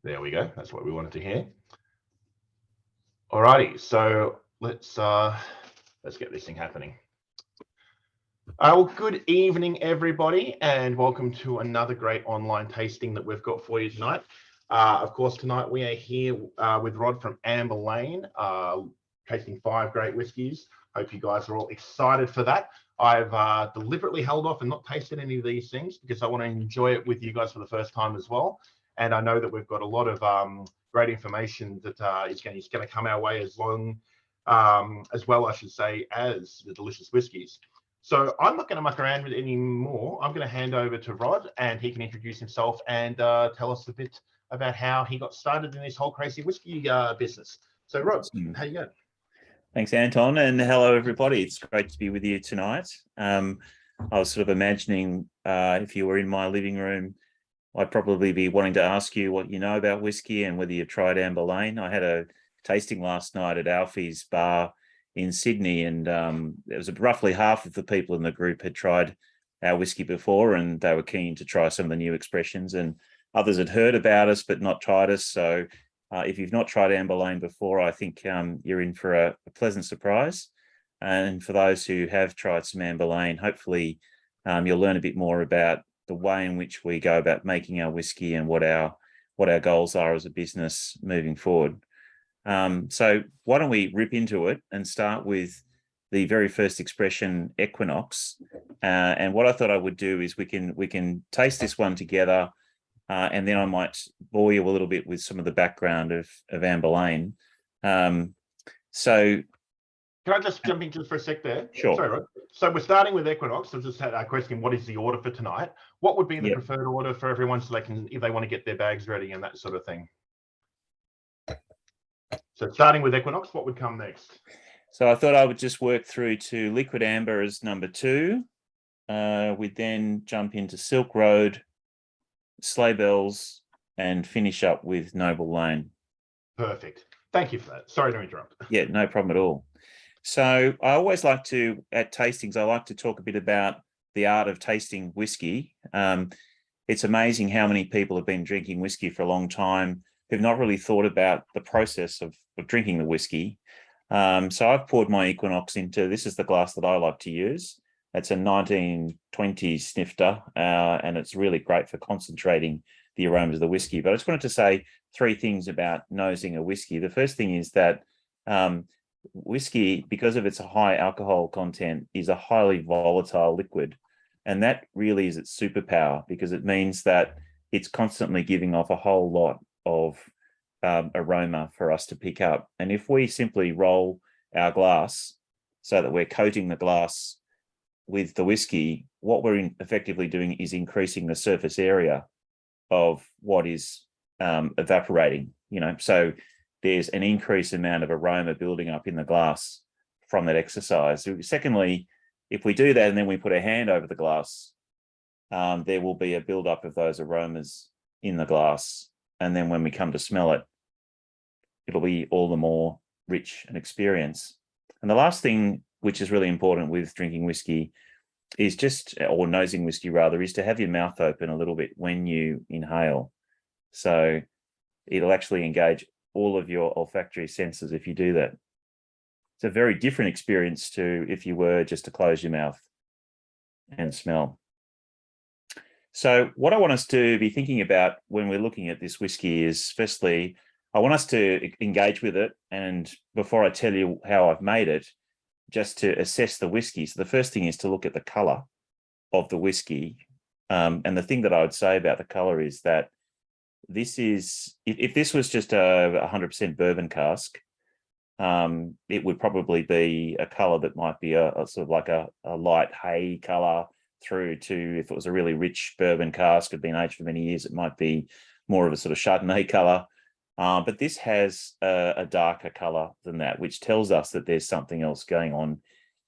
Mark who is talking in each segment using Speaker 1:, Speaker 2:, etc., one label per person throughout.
Speaker 1: There we go. That's what we wanted to hear. Alrighty, so let's get this thing happening. Well, good evening, everybody, and welcome to another great online tasting that we've got for you tonight. Of course, tonight we are here with Rod from Amber Lane, tasting 5 great whiskies. Hope you guys are all excited for that. I've deliberately held off and not tasted any of these things because I want to enjoy it with you guys for the first time as well. And I know that we've got a lot of great information that is going to come our way as well, I should say, as the delicious whiskies. So I'm not going to muck around with it anymore. I'm going to hand over to Rod, and he can introduce himself and tell us a bit about how he got started in this whole crazy whiskey business. So Rod, how you going?
Speaker 2: Thanks, Anton, and hello, everybody. It's great to be with you tonight. I was sort of imagining if you were in my living room, I'd probably be wanting to ask you what you know about whiskey and whether you've tried Amber Lane. I had a tasting last night at Alfie's bar in Sydney, and there was roughly half of the people in the group had tried our whiskey before, and they were keen to try some of the new expressions, and others had heard about us but not tried us. So if you've not tried Amber Lane before, I think you're in for a pleasant surprise. And for those who have tried some Amber Lane, hopefully you'll learn a bit more about the way in which we go about making our whiskey and what our goals are as a business moving forward. So why don't we rip into it and start with the very first expression, equinox. And what I thought I would do is we can taste this one together, and then I might bore you a little bit with some of the background of Amber Lane. So
Speaker 1: can I just jump in just for a sec there?
Speaker 2: Sure.
Speaker 1: Sorry, Rod. So we're starting with equinox. So just had a question, what is the order for tonight? What would be the preferred order for everyone so they can, if they want to get their bags ready and that sort of thing? So starting with equinox, what would come next?
Speaker 2: So I thought I would just work through to liquid amber as number 2. We'd then jump into Silk Road, Sleigh Bells, and finish up with Noble Lane.
Speaker 1: Perfect. Thank you for that. Sorry to interrupt.
Speaker 2: Yeah, no problem at all. So I always like to, at tastings, I like to talk a bit about the art of tasting whiskey. It's amazing how many people have been drinking whiskey for a long time who've not really thought about the process of drinking the whiskey. So I've poured my Equinox into, this is the glass that I like to use. It's a 1920s snifter, and it's really great for concentrating the aromas of the whiskey. But I just wanted to say 3 things about nosing a whiskey. The first thing is that whiskey, because of its high alcohol content, is a highly volatile liquid. And that really is its superpower, because it means that it's constantly giving off a whole lot of aroma for us to pick up. And if we simply roll our glass so that we're coating the glass with the whiskey, what we're effectively doing is increasing the surface area of what is evaporating, so there's an increased amount of aroma building up in the glass from that exercise. Secondly, if we do that and then we put a hand over the glass, there will be a buildup of those aromas in the glass. And then when we come to smell it, it'll be all the more rich an experience. And the last thing, which is really important with drinking whiskey, is or nosing whiskey rather, is to have your mouth open a little bit when you inhale. So it'll actually engage all of your olfactory senses if you do that. It's a very different experience to if you were just to close your mouth and smell. So what I want us to be thinking about when we're looking at this whiskey is, firstly, I want us to engage with it. And before I tell you how I've made it, just to assess the whiskey. So the first thing is to look at the color of the whiskey. And the thing that I would say about the color is that this is, if this was just a 100% bourbon cask, it would probably be a color that might be a sort of like a light hay color, through to, if it was a really rich bourbon cask, had been aged for many years, it might be more of a sort of Chardonnay color. But this has a darker color than that, which tells us that there's something else going on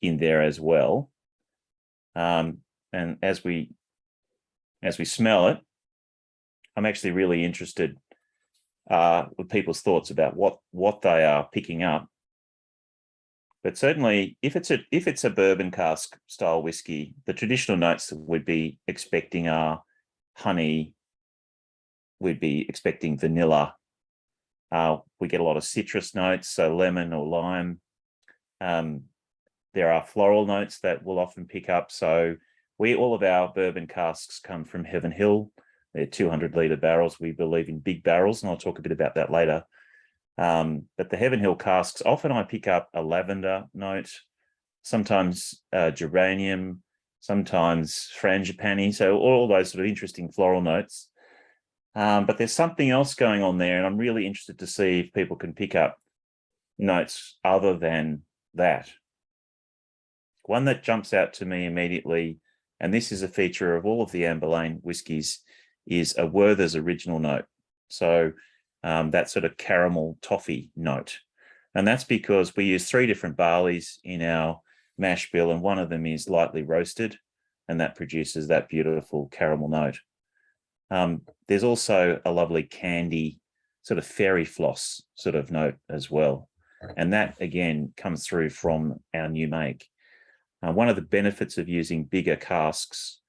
Speaker 2: in there as well. And as we smell it, I'm actually really interested with people's thoughts about what they are picking up. But certainly, if it's a bourbon cask style whiskey, the traditional notes that we'd be expecting are honey, we'd be expecting vanilla. We get a lot of citrus notes, so lemon or lime. There are floral notes that we'll often pick up. So all of our bourbon casks come from Heaven Hill. They're 200-litre barrels. We believe in big barrels, and I'll talk a bit about that later. But the Heaven Hill casks, often I pick up a lavender note, sometimes geranium, sometimes frangipani. So all those sort of interesting floral notes. But there's something else going on there, and I'm really interested to see if people can pick up notes other than that. One that jumps out to me immediately, and this is a feature of all of the Amber Lane whiskies, is a Werther's original note. So that sort of caramel toffee note. And that's because we use 3 different barleys in our mash bill, and one of them is lightly roasted, and that produces that beautiful caramel note. There's also a lovely candy, sort of fairy floss sort of note as well. And that, again, comes through from our new make. One of the benefits of using bigger casks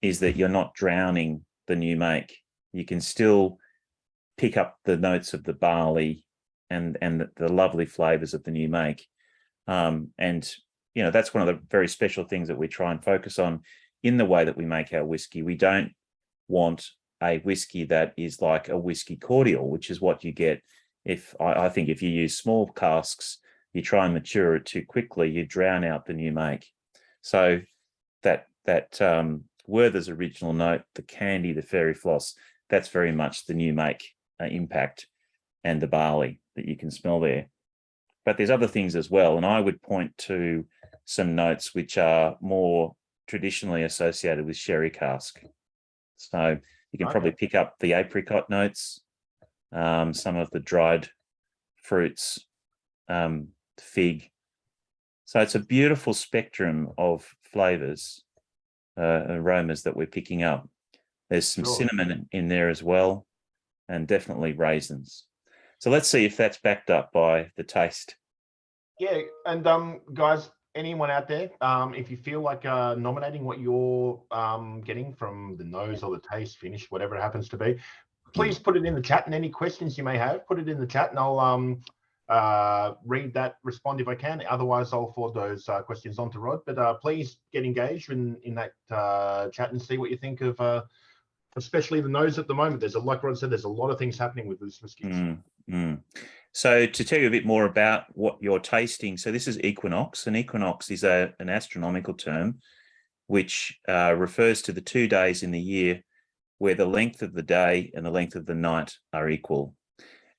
Speaker 2: is that you're not drowning the new make. You can still pick up the notes of the barley and the lovely flavors of the new make. And, that's one of the very special things that we try and focus on in the way that we make our whiskey. We don't want a whiskey that is like a whiskey cordial, which is what you get I think if you use small casks, you try and mature it too quickly, you drown out the new make. So that Werther's original note, the candy, the fairy floss, that's very much the new make impact, and the barley that you can smell there. But there's other things as well, and I would point to some notes which are more traditionally associated with sherry cask. So you can probably pick up the apricot notes, some of the dried fruits, fig. So it's a beautiful spectrum of flavors, aromas that we're picking up. There's some cinnamon in there as well, and definitely raisins. So let's see if that's backed up by the taste.
Speaker 1: Yeah, and guys, anyone out there, if you feel like nominating what you're getting from the nose or the taste, finish, whatever it happens to be, please put it in the chat, and any questions you may have, put it in the chat, and I'll read that, respond if I can. Otherwise, I'll forward those questions on to Rod. But please get engaged in that chat and see what you think of, especially the nose at the moment. Like Rod said, there's a lot of things happening with this whiskey.
Speaker 2: So to tell you a bit more about what you're tasting, so this is equinox, and equinox is an astronomical term which refers to the 2 days in the year where the length of the day and the length of the night are equal.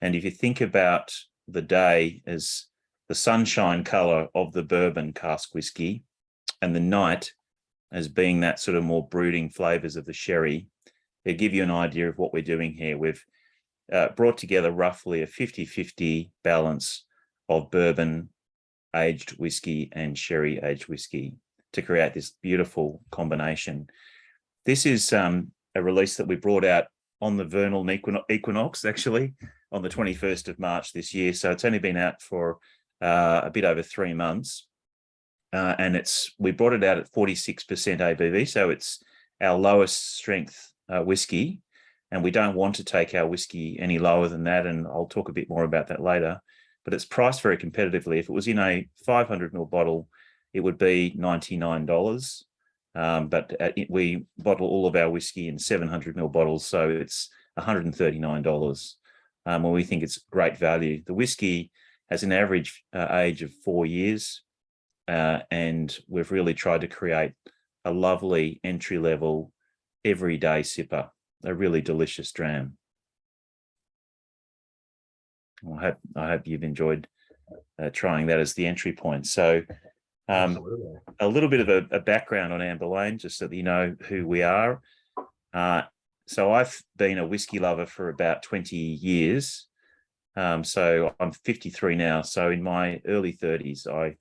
Speaker 2: And if you think about the day as the sunshine color of the bourbon cask whiskey, and the night as being that sort of more brooding flavors of the sherry, they give you an idea of what we're doing here. We've brought together roughly a 50-50 balance of bourbon aged whiskey and sherry aged whiskey to create this beautiful combination. This is a release that we brought out on the vernal equinox, actually, on the 21st of March this year. So it's only been out for a bit over 3 months. And we brought it out at 46% ABV. So it's our lowest strength whiskey. And we don't want to take our whiskey any lower than that. And I'll talk a bit more about that later. But it's priced very competitively. If it was in a 500ml bottle, it would be $99. But we bottle all of our whiskey in 700ml bottles, so it's $139. Well, we think it's great value. The whiskey has an average age of 4 years, and we've really tried to create a lovely entry-level, everyday sipper, a really delicious dram. I hope you've enjoyed trying that as the entry point. So a little bit of a background on Amber Lane, just so that you know who we are. So I've been a whiskey lover for about 20 years. So I'm 53 now. So in my early 30s, I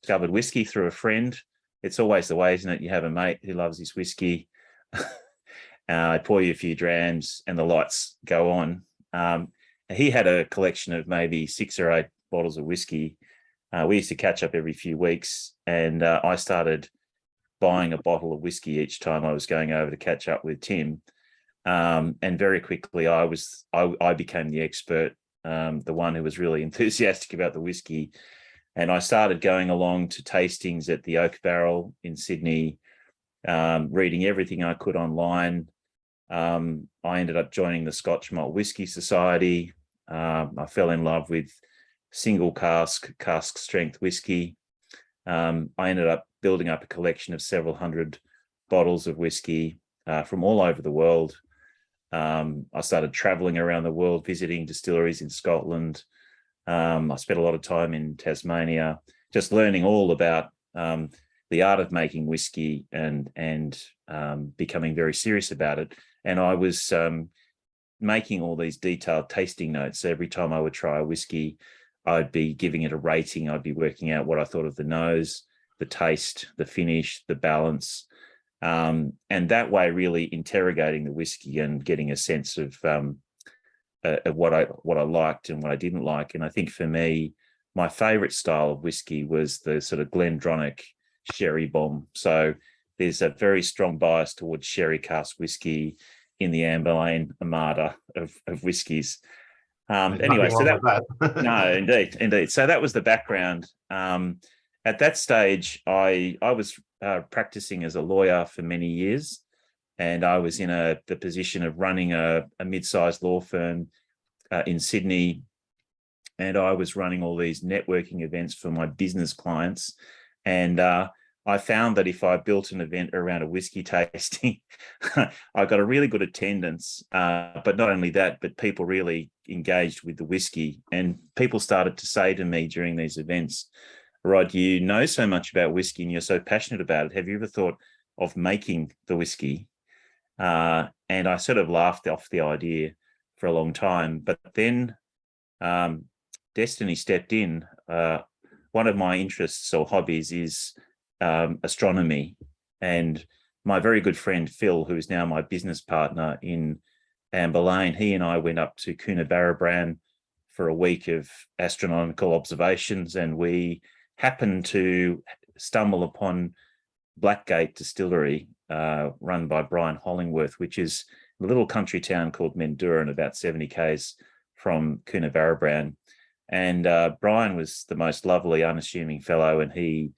Speaker 2: discovered whiskey through a friend. It's always the way, isn't it? You have a mate who loves his whiskey. I pour you a few drams and the lights go on. He had a collection of maybe 6 or 8 bottles of whiskey. We used to catch up every few weeks, and I started buying a bottle of whiskey each time I was going over to catch up with Tim. And very quickly, I became the expert, the one who was really enthusiastic about the whiskey. And I started going along to tastings at the Oak Barrel in Sydney, reading everything I could online. I ended up joining the Scotch Malt Whisky Society. I fell in love with single cask strength whiskey. I ended up building up a collection of several hundred bottles of whiskey from all over the world. I started traveling around the world, visiting distilleries in Scotland. I spent a lot of time in Tasmania, just learning all about the art of making whiskey and becoming very serious about it. And I was making all these detailed tasting notes. Every time I would try a whiskey, I'd be giving it a rating. I'd be working out what I thought of the nose, the taste, the finish, the balance. And that way, really interrogating the whiskey and getting a sense of what I liked and what I didn't like. And I think for me, my favorite style of whiskey was the sort of Glendronach sherry bomb. So there's a very strong bias towards sherry cask whiskey in the Amber Lane armada of whiskies. Anyway, so that no, indeed. So that was the background. At that stage, I was practicing as a lawyer for many years, and I was in the position of running a mid-sized law firm in Sydney, and I was running all these networking events for my business clients. And I found that if I built an event around a whiskey tasting, I got a really good attendance. But not only that, but people really engaged with the whiskey. And people started to say to me during these events, Rod, you know so much about whiskey and you're so passionate about it. Have you ever thought of making the whiskey? And I sort of laughed off the idea for a long time. But then destiny stepped in. One of my interests or hobbies is astronomy. And my very good friend, Phil, who is now my business partner in Amber Lane, he and I went up to Coonabarabran for a week of astronomical observations, and we happened to stumble upon Blackgate Distillery, run by Brian Hollingworth, which is a little country town called Mendura, about 70 k's from Coonabarabran. And Brian was the most lovely, unassuming fellow, and he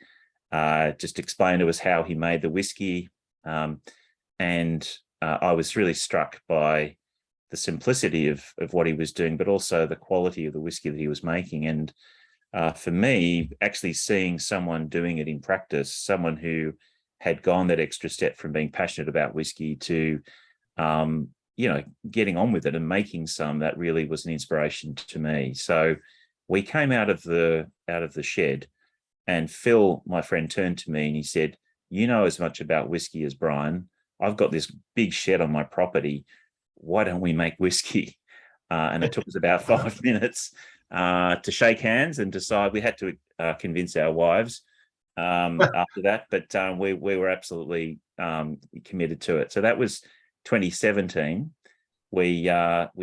Speaker 2: just explained to us how he made the whiskey. And I was really struck by the simplicity of what he was doing, but also the quality of the whiskey that he was making. And for me, actually seeing someone doing it in practice, someone who had gone that extra step from being passionate about whiskey to, getting on with it and making some, that really was an inspiration to me. So we came out of the shed, and Phil, my friend, turned to me and he said, "You know as much about whiskey as Brian. I've got this big shed on my property. Why don't we make whiskey?" And it took us about 5 minutes to shake hands and decide. We had to convince our wives after that, but we were absolutely committed to it. So that was 2017. We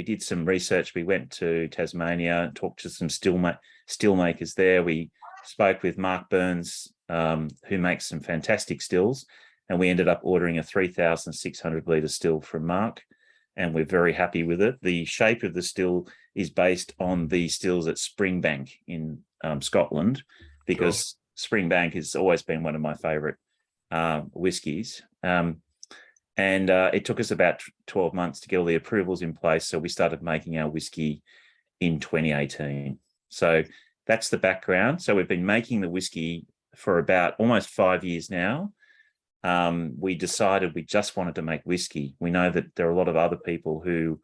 Speaker 2: did some research. We went to Tasmania, talked to some still makers there. We spoke with Mark Burns, who makes some fantastic stills, and we ended up ordering a 3,600 litre still from Mark, and we're very happy with it. The shape of the still is based on the stills at Springbank in Scotland, because Springbank has always been one of my favourite whiskies. And it took us about 12 months to get all the approvals in place. So we started making our whiskey in 2018. So that's the background. So we've been making the whiskey for about almost 5 years now. We decided we just wanted to make whiskey. We know that there are a lot of other people who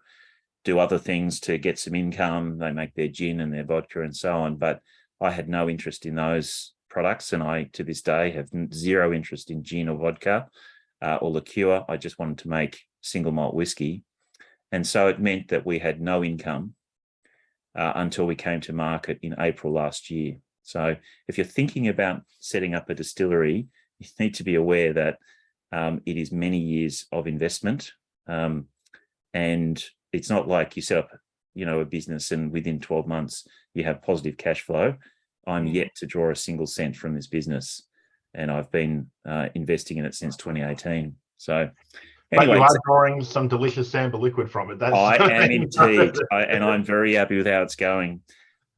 Speaker 2: do other things to get some income. They make their gin and their vodka and so on. But I had no interest in those products. And I, to this day, have zero interest in gin or vodka or liqueur. I just wanted to make single malt whiskey. And so it meant that we had no income until we came to market in April last year. So if you're thinking about setting up a distillery, you need to be aware that it is many years of investment. And it's not like you set up, a business and within 12 months you have positive cash flow. I'm yet to draw a single cent from this business, and I've been investing in it since 2018. So
Speaker 1: But
Speaker 2: Anyway,
Speaker 1: you are drawing some delicious sample liquid from it. That's
Speaker 2: I am indeed, and I'm very happy with how it's going.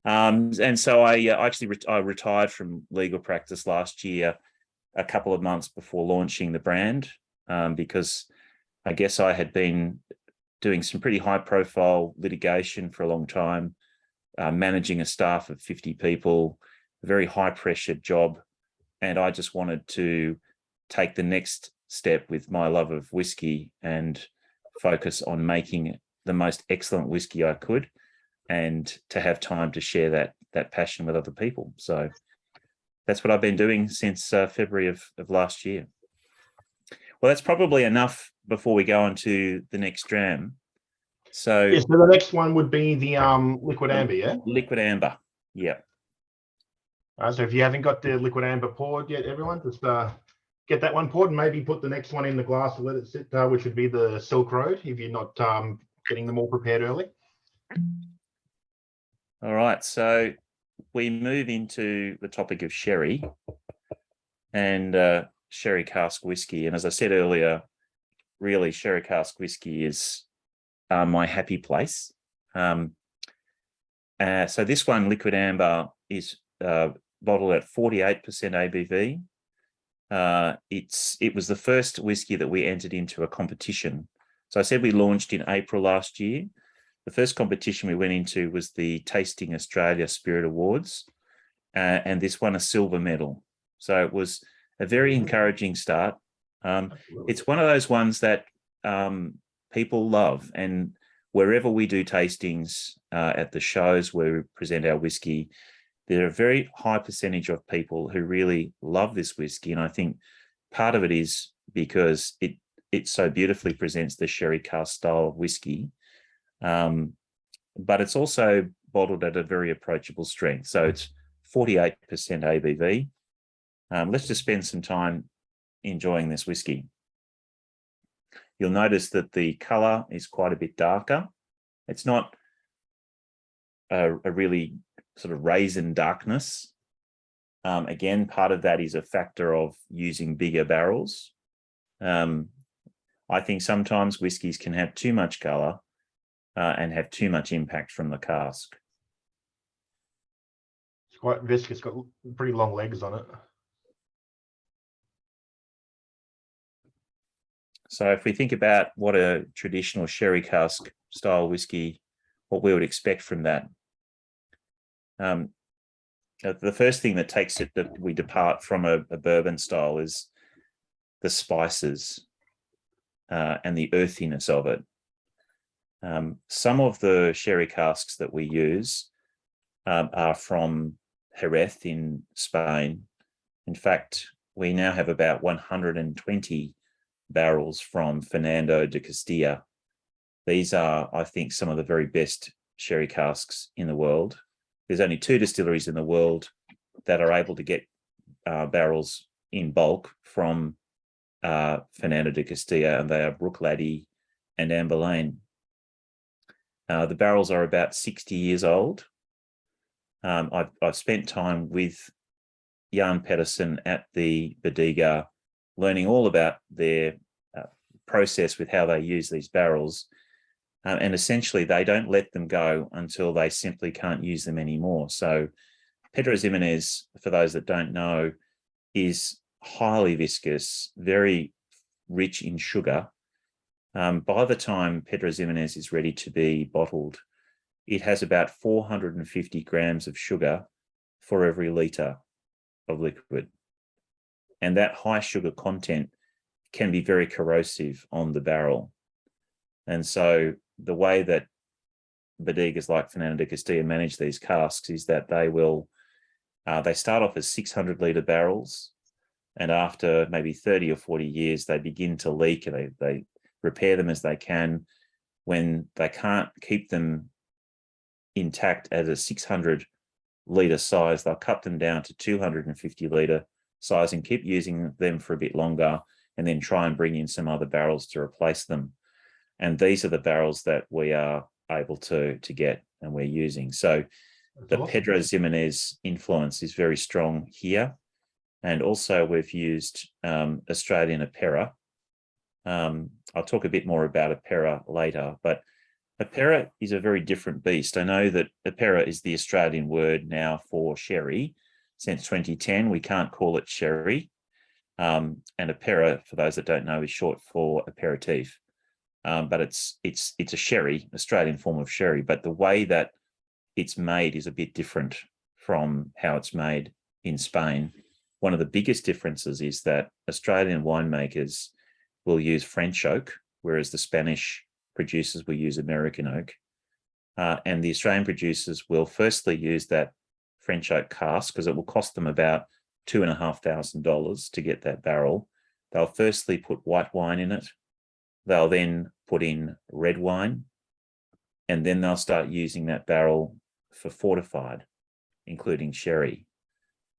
Speaker 2: And so I actually I retired from legal practice last year, a couple of months before launching the brand, because I guess I had been doing some pretty high-profile litigation for a long time, managing a staff of 50 people, a very high-pressure job, and I just wanted to take the next step with my love of whiskey and focus on making the most excellent whiskey I could, and to have time to share that passion with other people. So that's what I've been doing since February of last year. Well, that's probably enough before we go on to the next dram. So,
Speaker 1: yeah, so the next one would be the liquid amber, yeah?
Speaker 2: Liquid amber, yeah.
Speaker 1: So if you haven't got the liquid amber poured yet, everyone, just get that one poured and maybe put the next one in the glass and let it sit, which would be the Silk Road, if you're not getting them all prepared early.
Speaker 2: All right, so we move into the topic of sherry and sherry cask whiskey. And as I said earlier, really sherry cask whiskey is my happy place. So this one, liquid amber, is bottled at 48% ABV. It was the first whiskey that we entered into a competition. So I said we launched in April last year. The first competition we went into was the Tasting Australia Spirit Awards, and this won a silver medal. So it was a very encouraging start. It's one of those ones that people love, and wherever we do tastings at the shows where we present our whiskey, there are a very high percentage of people who really love this whiskey, and I think part of it is because it so beautifully presents the sherry cask style of whiskey, but it's also bottled at a very approachable strength. So it's 48% ABV. Let's just spend some time enjoying this whiskey. You'll notice that the colour is quite a bit darker. It's not a really sort of raisin darkness. Again, part of that is a factor of using bigger barrels. I think sometimes whiskies can have too much colour and have too much impact from the cask.
Speaker 1: It's quite viscous, got pretty long legs on it.
Speaker 2: So if we think about what a traditional sherry cask style whiskey, what we would expect from that, the first thing that takes it that we depart from a bourbon style is the spices and the earthiness of it. Some of the sherry casks that we use are from Jerez in Spain. In fact, we now have about 120 barrels from Fernando de Castilla. These are, I think, some of the very best sherry casks in the world. There's only 2 distilleries in the world that are able to get barrels in bulk from Fernando de Castilla, and they are Bruichladdich and Amber Lane. The barrels are about 60 years old. I've spent time with Jan Pedersen at the Bodega, learning all about their process with how they use these barrels. And essentially, they don't let them go until they simply can't use them anymore. So Pedro Ximénez, for those that don't know, is highly viscous, very rich in sugar. By the time Pedro Ximénez is ready to be bottled, it has about 450 grams of sugar for every litre of liquid. And that high sugar content can be very corrosive on the barrel. And so the way that bodegas like Fernando de Castilla manage these casks is that they will, they start off as 600 litre barrels, and after maybe 30 or 40 years, they begin to leak, and they repair them as they can. When they can't keep them intact at a 600 litre size, they'll cut them down to 250 litre size and keep using them for a bit longer, and then try and bring in some other barrels to replace them. And these are the barrels that we are able to get and we're using. So that's the awesome. Pedro Ximénez influence is very strong here. And also we've used Australian Apera. I'll talk a bit more about Apera later, but Apera is a very different beast. I know that Apera is the Australian word now for sherry. Since 2010, we can't call it sherry. And Apera, for those that don't know, is short for aperitif. But it's a sherry, Australian form of sherry, but the way that it's made is a bit different from how it's made in Spain. One of the biggest differences is that Australian winemakers will use French oak, whereas the Spanish producers will use American oak. And the Australian producers will firstly use that French oak cask because it will cost them about $2,500 to get that barrel. They'll firstly put white wine in it. They'll then put in red wine, and then they'll start using that barrel for fortified, including sherry.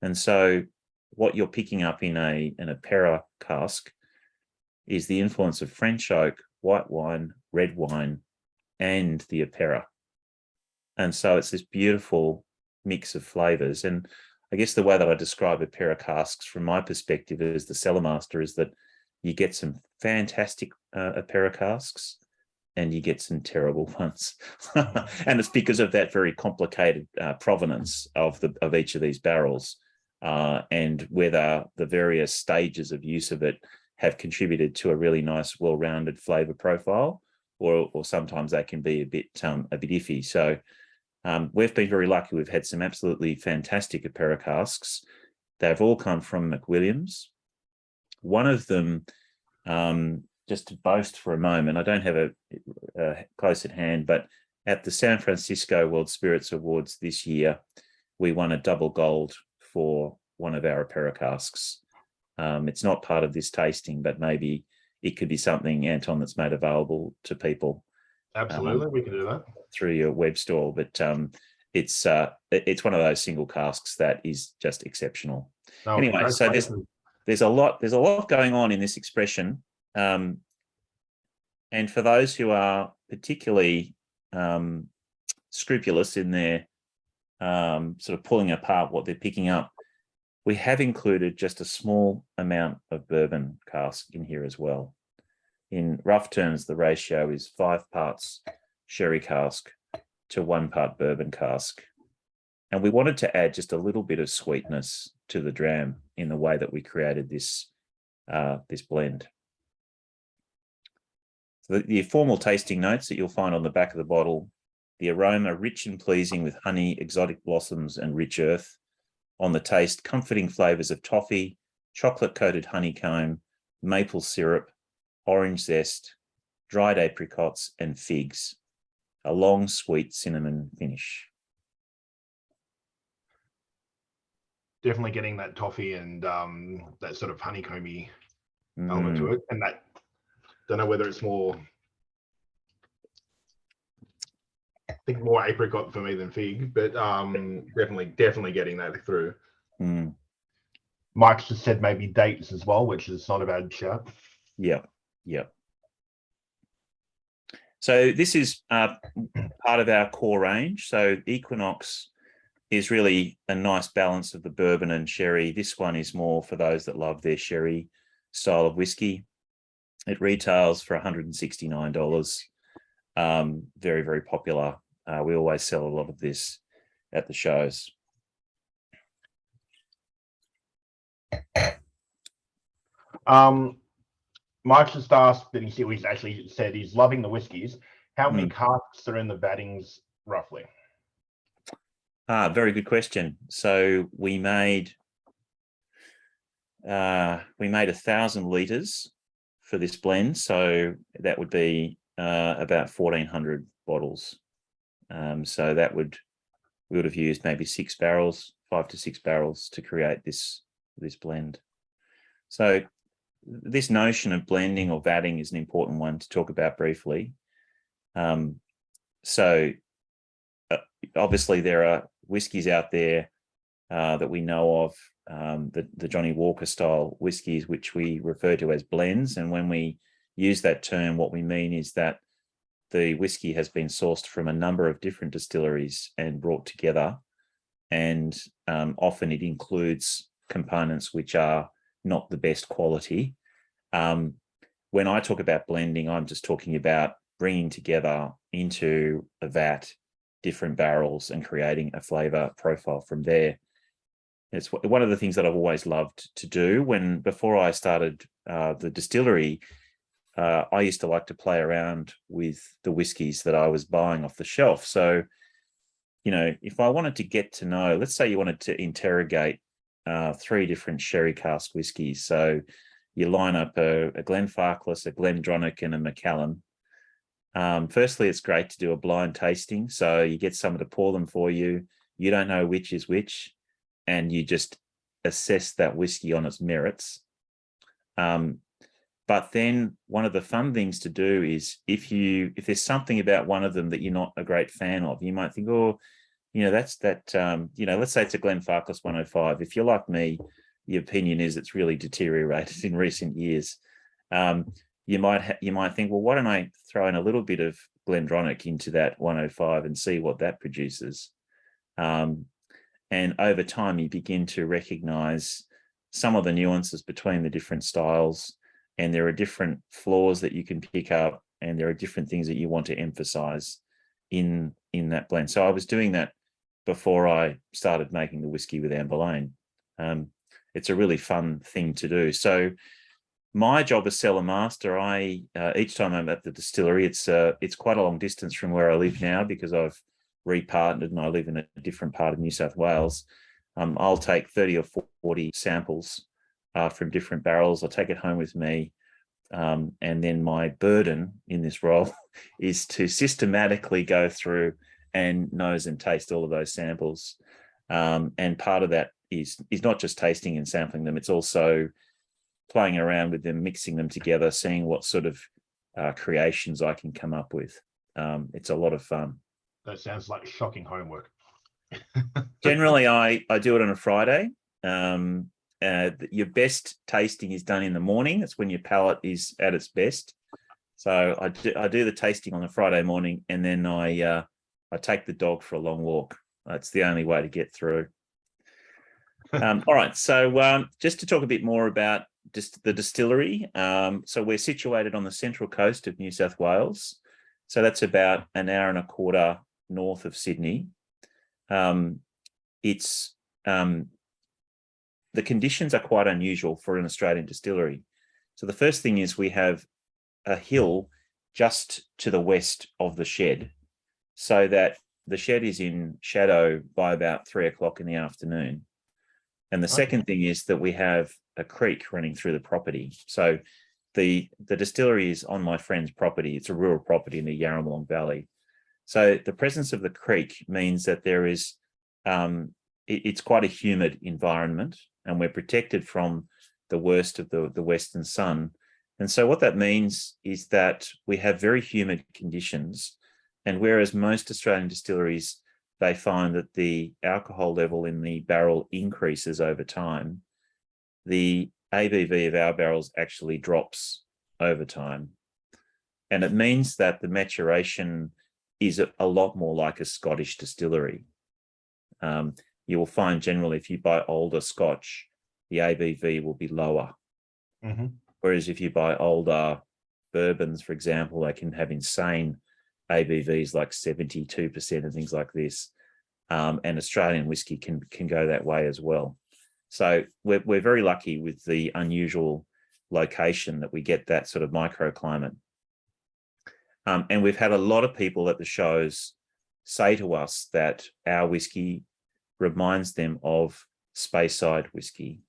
Speaker 2: And so what you're picking up in an Apera cask is the influence of French oak, white wine, red wine, and the Apera. And so it's this beautiful mix of flavors. And I guess the way that I describe Apera casks from my perspective as the cellar master is that you get some fantastic Apera casks and you get some terrible ones. And it's because of that very complicated provenance of each of these barrels and whether the various stages of use of it have contributed to a really nice, well-rounded flavor profile, or sometimes they can be a bit iffy. So we've been very lucky. We've had some absolutely fantastic Apera casks. They've all come from McWilliams. One of them, just to boast for a moment, I don't have a close at hand, but at the San Francisco World Spirits Awards this year, we won a double gold for one of our Apera casks. It's not part of this tasting, but maybe it could be something, Anton, that's made available to people.
Speaker 1: Absolutely, we can do that
Speaker 2: through your web store. But it's one of those single casks that is just exceptional.
Speaker 1: No,
Speaker 2: anyway, so there's a lot going on in this expression, and for those who are particularly scrupulous in their sort of pulling apart what they're picking up, we have included just a small amount of bourbon cask in here as well. In rough terms, the ratio is 5 parts sherry cask to 1 part bourbon cask. And we wanted to add just a little bit of sweetness to the dram in the way that we created this blend. So the formal tasting notes that you'll find on the back of the bottle: the aroma rich and pleasing with honey, exotic blossoms, and rich earth. On the taste, comforting flavors of toffee, chocolate-coated honeycomb, maple syrup, orange zest, dried apricots, and figs. A long, sweet cinnamon finish.
Speaker 1: Definitely getting that toffee and that sort of honeycomby element to it. And that, don't know whether it's more, I think more apricot for me than fig, but definitely getting that through. Mike's just said maybe dates as well, which is not a bad shout.
Speaker 2: Yeah. So this is part of our core range. So Equinox is really a nice balance of the bourbon and sherry. This one is more for those that love their sherry style of whiskey. It retails for $169. Very, very popular. We always sell a lot of this at the shows.
Speaker 1: Mike just asked that he's actually said he's loving the whiskies. How many casks are in the battings roughly?
Speaker 2: Very good question. So we made 1,000 litres for this blend. So that would be about 1,400 bottles. So we would have used maybe 6 barrels, 5 to 6 barrels to create this blend. So this notion of blending or vatting is an important one to talk about briefly. Obviously there are whiskies out there that we know of, the Johnny Walker style whiskies, which we refer to as blends. And when we use that term, what we mean is that the whiskey has been sourced from a number of different distilleries and brought together. And often it includes components which are not the best quality. when I talk about blending, I'm just talking about bringing together into a vat different barrels and creating a flavor profile from there. It's one of the things that I've always loved to do. Before I started the distillery, I used to like to play around with the whiskies that I was buying off the shelf. So, if I wanted to get to know, let's say you wanted to interrogate 3 different sherry cask whiskies. So you line up a Glenfarclas, a Glendronach, and a Macallan. Firstly, it's great to do a blind tasting. So you get someone to pour them for you. You don't know which is which, and you just assess that whiskey on its merits. But then one of the fun things to do is if there's something about one of them that you're not a great fan of, you might think, let's say it's a Glenfarclas 105. If you're like me, your opinion is it's really deteriorated in recent years. You might think, well, why don't I throw in a little bit of Glendronach into that 105 and see what that produces? And over time, you begin to recognize some of the nuances between the different styles, and there are different flaws that you can pick up, and there are different things that you want to emphasize in that blend. So I was doing that before I started making the whiskey with Amber Lane. It's a really fun thing to do. So my job as cellar master, each time I'm at the distillery, it's quite a long distance from where I live now because I've repartnered and I live in a different part of New South Wales. I'll take 30 or 40 samples from different barrels. I'll take it home with me. And then my burden in this role is to systematically go through and nose and taste all of those samples. And part of that is not just tasting and sampling them, it's also playing around with them, mixing them together, seeing what sort of creations I can come up with. It's a lot of fun.
Speaker 1: That sounds like shocking homework.
Speaker 2: Generally, I do it on a Friday. Your best tasting is done in the morning. That's when your palate is at its best. So I do the tasting on a Friday morning, and then I take the dog for a long walk. That's the only way to get through. All right. So just to talk a bit more about the distillery. So we're situated on the central coast of New South Wales. So that's about an hour and a quarter north of Sydney. The conditions are quite unusual for an Australian distillery. So the first thing is we have a hill just to the west of the shed, so that the shed is in shadow by about 3 o'clock in the afternoon. And the second thing is that we have a creek running through the property. So the distillery is on my friend's property. It's a rural property in the Yarramalong Valley. So the presence of the creek means that there is, it's quite a humid environment, and we're protected from the worst of the western sun. And so what that means is that we have very humid conditions. And whereas most Australian distilleries, they find that the alcohol level in the barrel increases over time, the ABV of our barrels actually drops over time. And it means that the maturation is a lot more like a Scottish distillery. You will find generally if you buy older Scotch, the ABV will be lower.
Speaker 1: Mm-hmm.
Speaker 2: Whereas if you buy older bourbons, for example, they can have insane ABVs like 72% and things like this. And Australian whiskey can go that way as well. So we're very lucky with the unusual location that we get that sort of microclimate. And we've had a lot of people at the shows say to us that our whiskey reminds them of Speyside whiskey.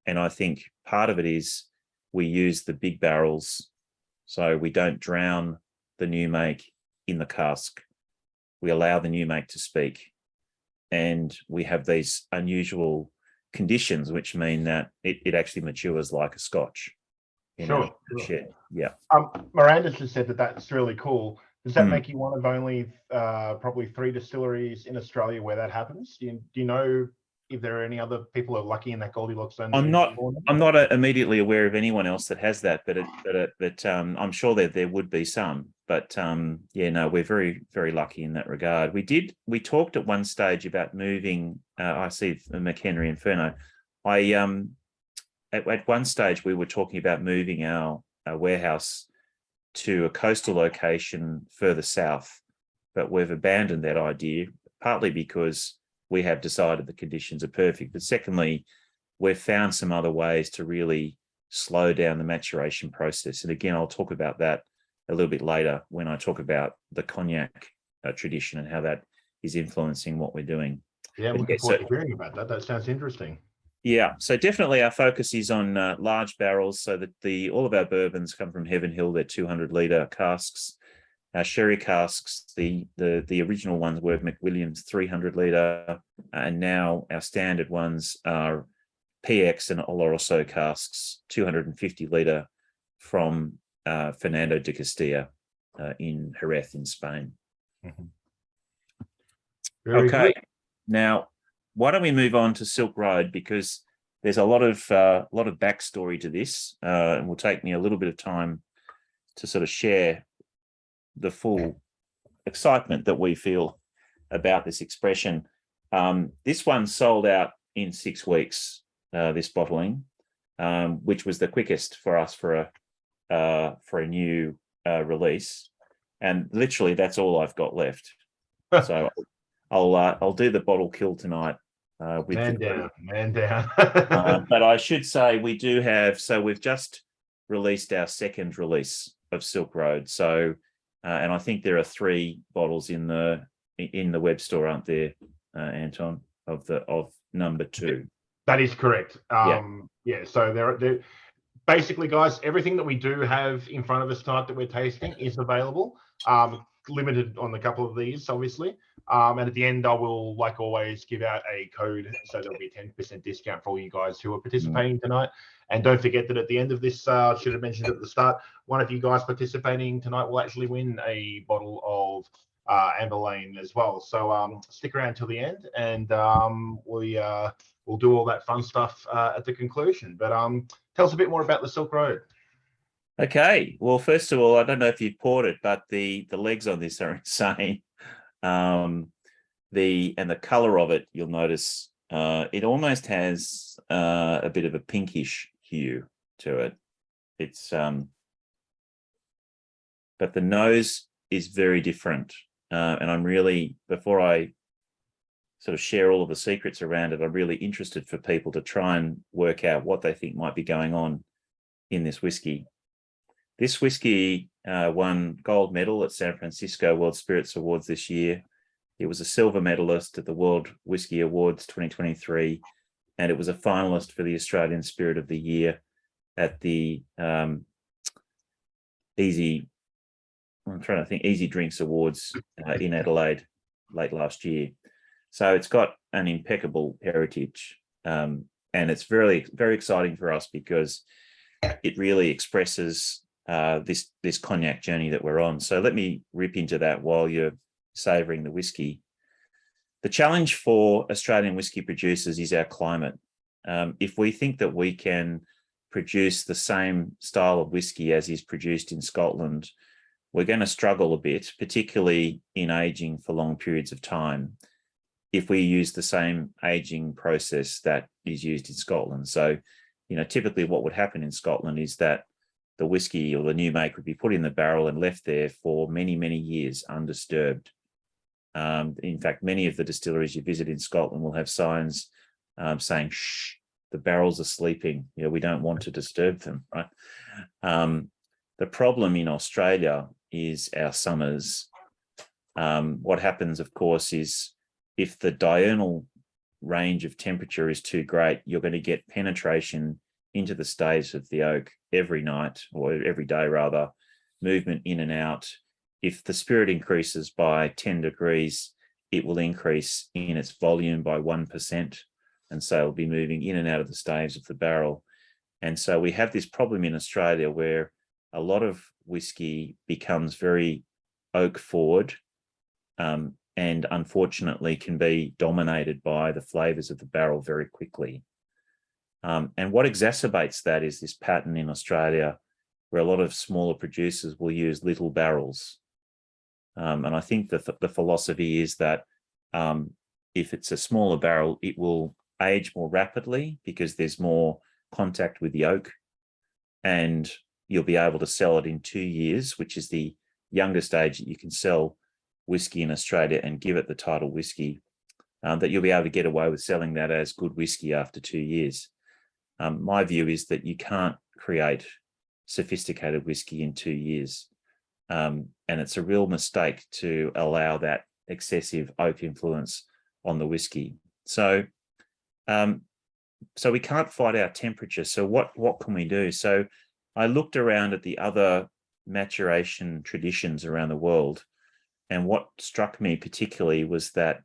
Speaker 2: And I think part of it is we use the big barrels, so we don't drown the new make in the cask. We allow the new make to speak. And we have these unusual conditions, which mean that it actually matures like a Scotch.
Speaker 1: Sure.
Speaker 2: Yeah.
Speaker 1: Miranda just said that's really cool. Does that make you one of only probably 3 distilleries in Australia where that happens? Do you know if there are any other people who are lucky in that Goldilocks zone?
Speaker 2: I'm not immediately aware of anyone else that has that, but I'm sure that there would be some. But we're very, very lucky in that regard. We talked at one stage about moving. I see McHenry Inferno. At one stage we were talking about moving our warehouse to a coastal location further south, but we've abandoned that idea, partly because we have decided the conditions are perfect, but secondly, we've found some other ways to really slow down the maturation process. And again, I'll talk about that a little bit later when I talk about the cognac tradition and how that is influencing what we're doing.
Speaker 1: Yeah, I'm looking forward to hearing about that. That sounds interesting.
Speaker 2: Yeah, so definitely our focus is on large barrels, so that all of our bourbons come from Heaven Hill. They're 200-litre casks. Our sherry casks, the original ones were McWilliams 300-litre, and now our standard ones are PX and Oloroso casks, 250-litre from Fernando de Castilla in Jerez in Spain.
Speaker 1: Very
Speaker 2: okay,
Speaker 1: good.
Speaker 2: Now why don't we move on to Silk Road, because there's a lot of backstory to this, and will take me a little bit of time to sort of share the full excitement that we feel about this expression. This one sold out in 6 weeks, this bottling, which was the quickest for us for a new release, and literally that's all I've got left. So I'll do the bottle kill tonight. Man
Speaker 1: down.
Speaker 2: But I should say we do have, so we've just released our second release of Silk Road. So, and I think there are 3 bottles in the web store, aren't there, Anton, of number 2?
Speaker 1: That is correct. Yeah. So there basically, guys, everything that we do have in front of us tonight that we're tasting is available. Limited on a couple of these, obviously. And at the end, I will, like always, give out a code, so there'll be a 10% discount for all you guys who are participating tonight. And don't forget that at the end of this, should have mentioned at the start, one of you guys participating tonight will actually win a bottle of Amber Lane as well. So stick around till the end, and we'll do all that fun stuff at the conclusion. But tell us a bit more about the Silk Road.
Speaker 2: Okay. Well, first of all, I don't know if you've poured it, but the legs on this are insane. The color of it, you'll notice, it almost has a bit of a pinkish hue to it. It's but the nose is very different, and I'm really, before I sort of share all of the secrets around it, I'm really interested for people to try and work out what they think might be going on in this whiskey. This whiskey won gold medal at San Francisco World Spirits Awards this year. It was a silver medalist at the World Whiskey Awards 2023, and it was a finalist for the Australian Spirit of the Year at the Easy Drinks Awards in Adelaide late last year. So it's got an impeccable heritage, and it's very, very exciting for us because it really expresses this cognac journey that we're on. So let me rip into that while you're savouring the whiskey. The challenge for Australian whiskey producers is our climate. If we think that we can produce the same style of whiskey as is produced in Scotland, we're going to struggle a bit, particularly in aging for long periods of time, if we use the same aging process that is used in Scotland. So, typically what would happen in Scotland is that the whiskey or the new make would be put in the barrel and left there for many, many years undisturbed. In fact, many of the distilleries you visit in Scotland will have signs saying, "Shh, the barrels are sleeping. We don't want to disturb them." Right? The problem in Australia is our summers. What happens, of course, is if the diurnal range of temperature is too great, you're going to get penetration into the staves of the oak every night, or every day rather, movement in and out. If the spirit increases by 10 degrees, it will increase in its volume by 1%. And so it'll be moving in and out of the staves of the barrel. And so we have this problem in Australia where a lot of whiskey becomes very oak forward, and unfortunately can be dominated by the flavors of the barrel very quickly. And what exacerbates that is this pattern in Australia where a lot of smaller producers will use little barrels. And I think that the philosophy is that if it's a smaller barrel, it will age more rapidly because there's more contact with the oak. And you'll be able to sell it in 2 years, which is the youngest age that you can sell whiskey in Australia and give it the title whiskey, that you'll be able to get away with selling that as good whiskey after 2 years. My view is that you can't create sophisticated whiskey in 2 years. And it's a real mistake to allow that excessive oak influence on the whiskey. So we can't fight our temperature. So what can we do? So I looked around at the other maturation traditions around the world, and what struck me particularly was that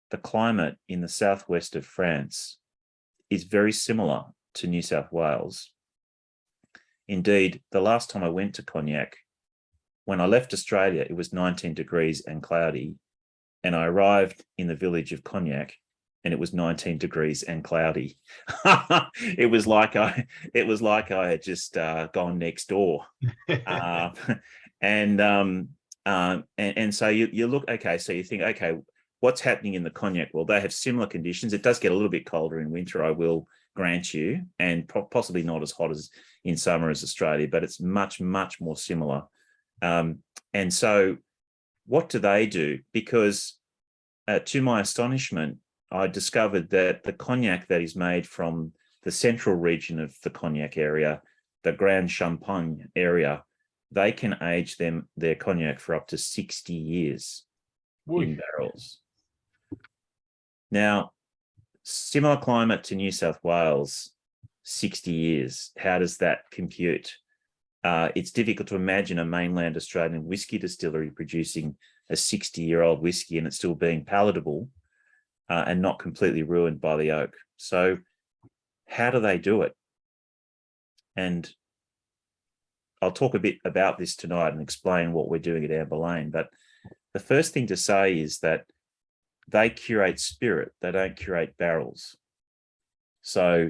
Speaker 2: the climate in the southwest of France is very similar to New South Wales. Indeed, the last time I went to Cognac, when I left Australia, it was 19 degrees and cloudy, and I arrived in the village of Cognac, and it was 19 degrees and cloudy. It was like I had just gone next door. And so you look, okay, so you think, okay, what's happening in the Cognac? Well, they have similar conditions. It does get a little bit colder in winter, I will grant you, and possibly not as hot as in summer as Australia, but it's much, much more similar. And so what do they do? Because to my astonishment, I discovered that the Cognac that is made from the central region of the Cognac area, the Grand Champagne area, they can age their Cognac for up to 60 years in barrels. Now, similar climate to New South Wales, 60 years. How does that compute? It's difficult to imagine a mainland Australian whiskey distillery producing a 60-year-old whiskey and it still being palatable and not completely ruined by the oak. So how do they do it? And I'll talk a bit about this tonight and explain what we're doing at Amber Lane. But the first thing to say is that they curate spirit. They don't curate barrels. So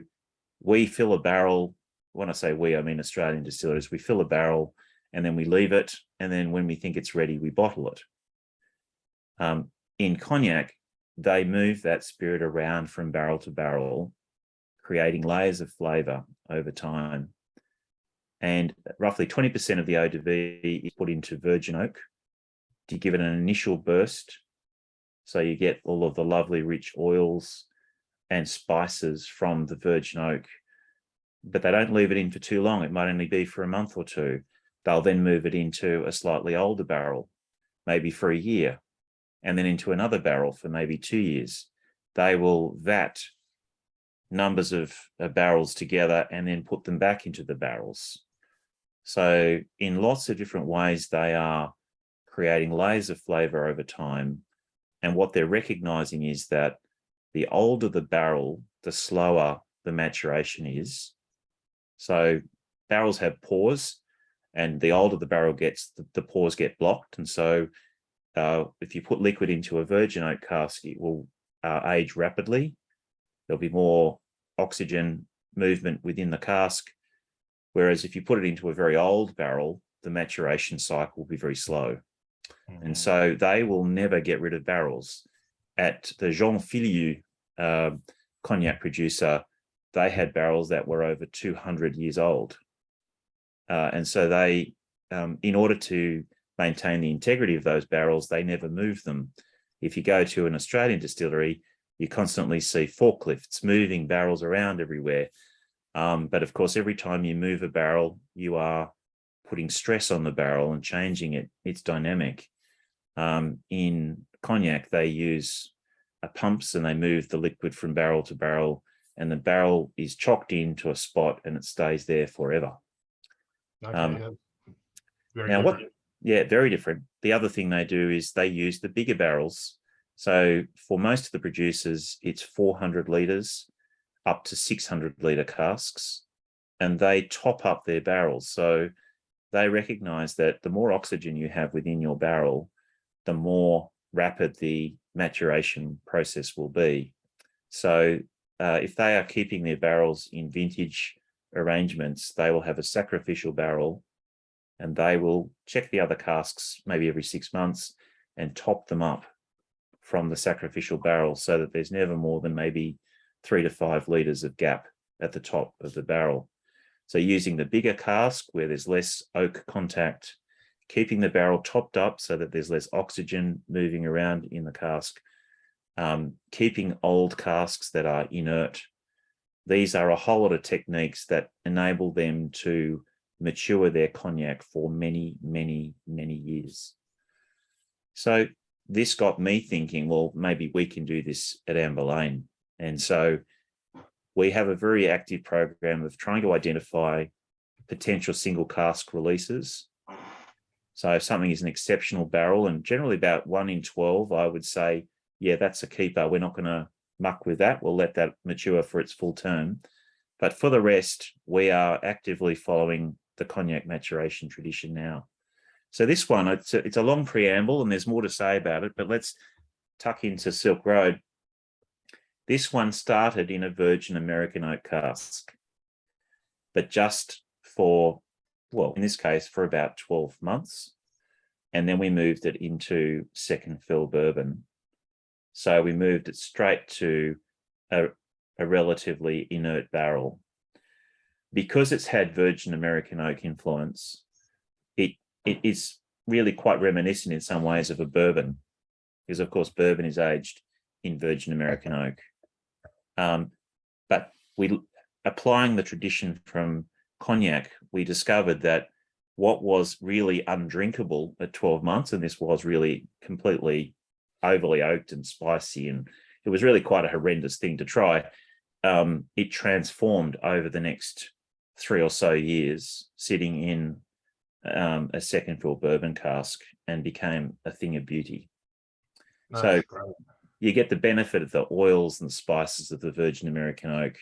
Speaker 2: we fill a barrel. When I say we, I mean Australian distillers. We fill a barrel and then we leave it. And then when we think it's ready, we bottle it. In Cognac, they move that spirit around from barrel to barrel, creating layers of flavour over time. And roughly 20% of the eau de vie is put into virgin oak to give it an initial burst. So you get all of the lovely rich oils and spices from the virgin oak, but they don't leave it in for too long. It might only be for a month or two. They'll then move it into a slightly older barrel, maybe for a year, and then into another barrel for maybe 2 years. They will vat numbers of barrels together and then put them back into the barrels. So in lots of different ways, they are creating layers of flavor over time. And what they're recognizing is that the older the barrel, the slower the maturation is. So barrels have pores, and the older the barrel gets, the pores get blocked. And so if you put liquid into a virgin oak cask, it will age rapidly. There'll be more oxygen movement within the cask. Whereas if you put it into a very old barrel, the maturation cycle will be very slow. Mm-hmm. And so they will never get rid of barrels. At the Jean Filiu cognac producer, they had barrels that were over 200 years old. And so they, in order to maintain the integrity of those barrels, they never move them. If you go to an Australian distillery, you constantly see forklifts moving barrels around everywhere. But of course, every time you move a barrel, you are putting stress on the barrel and changing it. It's dynamic. In cognac, they use pumps and they move the liquid from barrel to barrel, and the barrel is chocked into a spot and it stays there forever.
Speaker 1: Okay, very
Speaker 2: now,
Speaker 1: different.
Speaker 2: Very different. The other thing they do is they use the bigger barrels. So for most of the producers, it's 400 litres up to 600 litre casks, and they top up their barrels. So they recognise that the more oxygen you have within your barrel, the more rapid the maturation process will be. So if they are keeping their barrels in vintage arrangements, they will have a sacrificial barrel, and they will check the other casks maybe every 6 months and top them up from the sacrificial barrel so that there's never more than maybe 3 to 5 litres of gap at the top of the barrel. So using the bigger cask where there's less oak contact, keeping the barrel topped up so that there's less oxygen moving around in the cask, keeping old casks that are inert. These are a whole lot of techniques that enable them to mature their cognac for many, many, many years. So this got me thinking, well, maybe we can do this at Amber Lane. And so we have a very active program of trying to identify potential single cask releases. So if something is an exceptional barrel, and generally about 1 in 12, I would say, yeah, that's a keeper. We're not going to muck with that. We'll let that mature for its full term. But for the rest, we are actively following the cognac maturation tradition now. So this one, it's a long preamble and there's more to say about it, but let's tuck into Silk Road. This one started in a virgin American oak cask, but just for, well, in this case, for about 12 months. And then we moved it into second fill bourbon. So we moved it straight to a relatively inert barrel. Because it's had virgin American oak influence, it is really quite reminiscent in some ways of a bourbon, because of course bourbon is aged in virgin American oak. But applying the tradition from cognac, we discovered that what was really undrinkable at 12 months, and this was really completely overly oaked and spicy, and it was really quite a horrendous thing to try. It transformed over the next 3 or so years, sitting in a second fill bourbon cask, and became a thing of beauty.
Speaker 1: No,
Speaker 2: so
Speaker 1: great.
Speaker 2: You get the benefit of the oils and spices of the virgin American oak,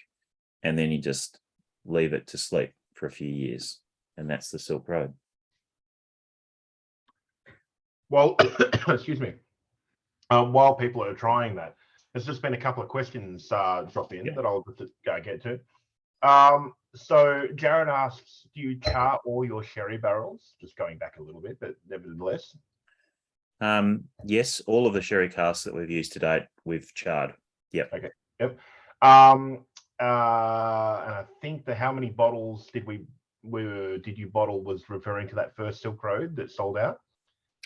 Speaker 2: and then you just leave it to sleep for a few years, and that's the Silk Road.
Speaker 1: Well, excuse me. While people are trying that, there's just been a couple of questions dropped in that I'll just get to. So Jared asks, do you char all your sherry barrels? Just going back a little bit, but nevertheless.
Speaker 2: Yes, all of the sherry casks that we've used to date, we've charred. Yep.
Speaker 1: Okay. Yep. And I think how many bottles did you bottle was referring to that first Silk Road that sold out?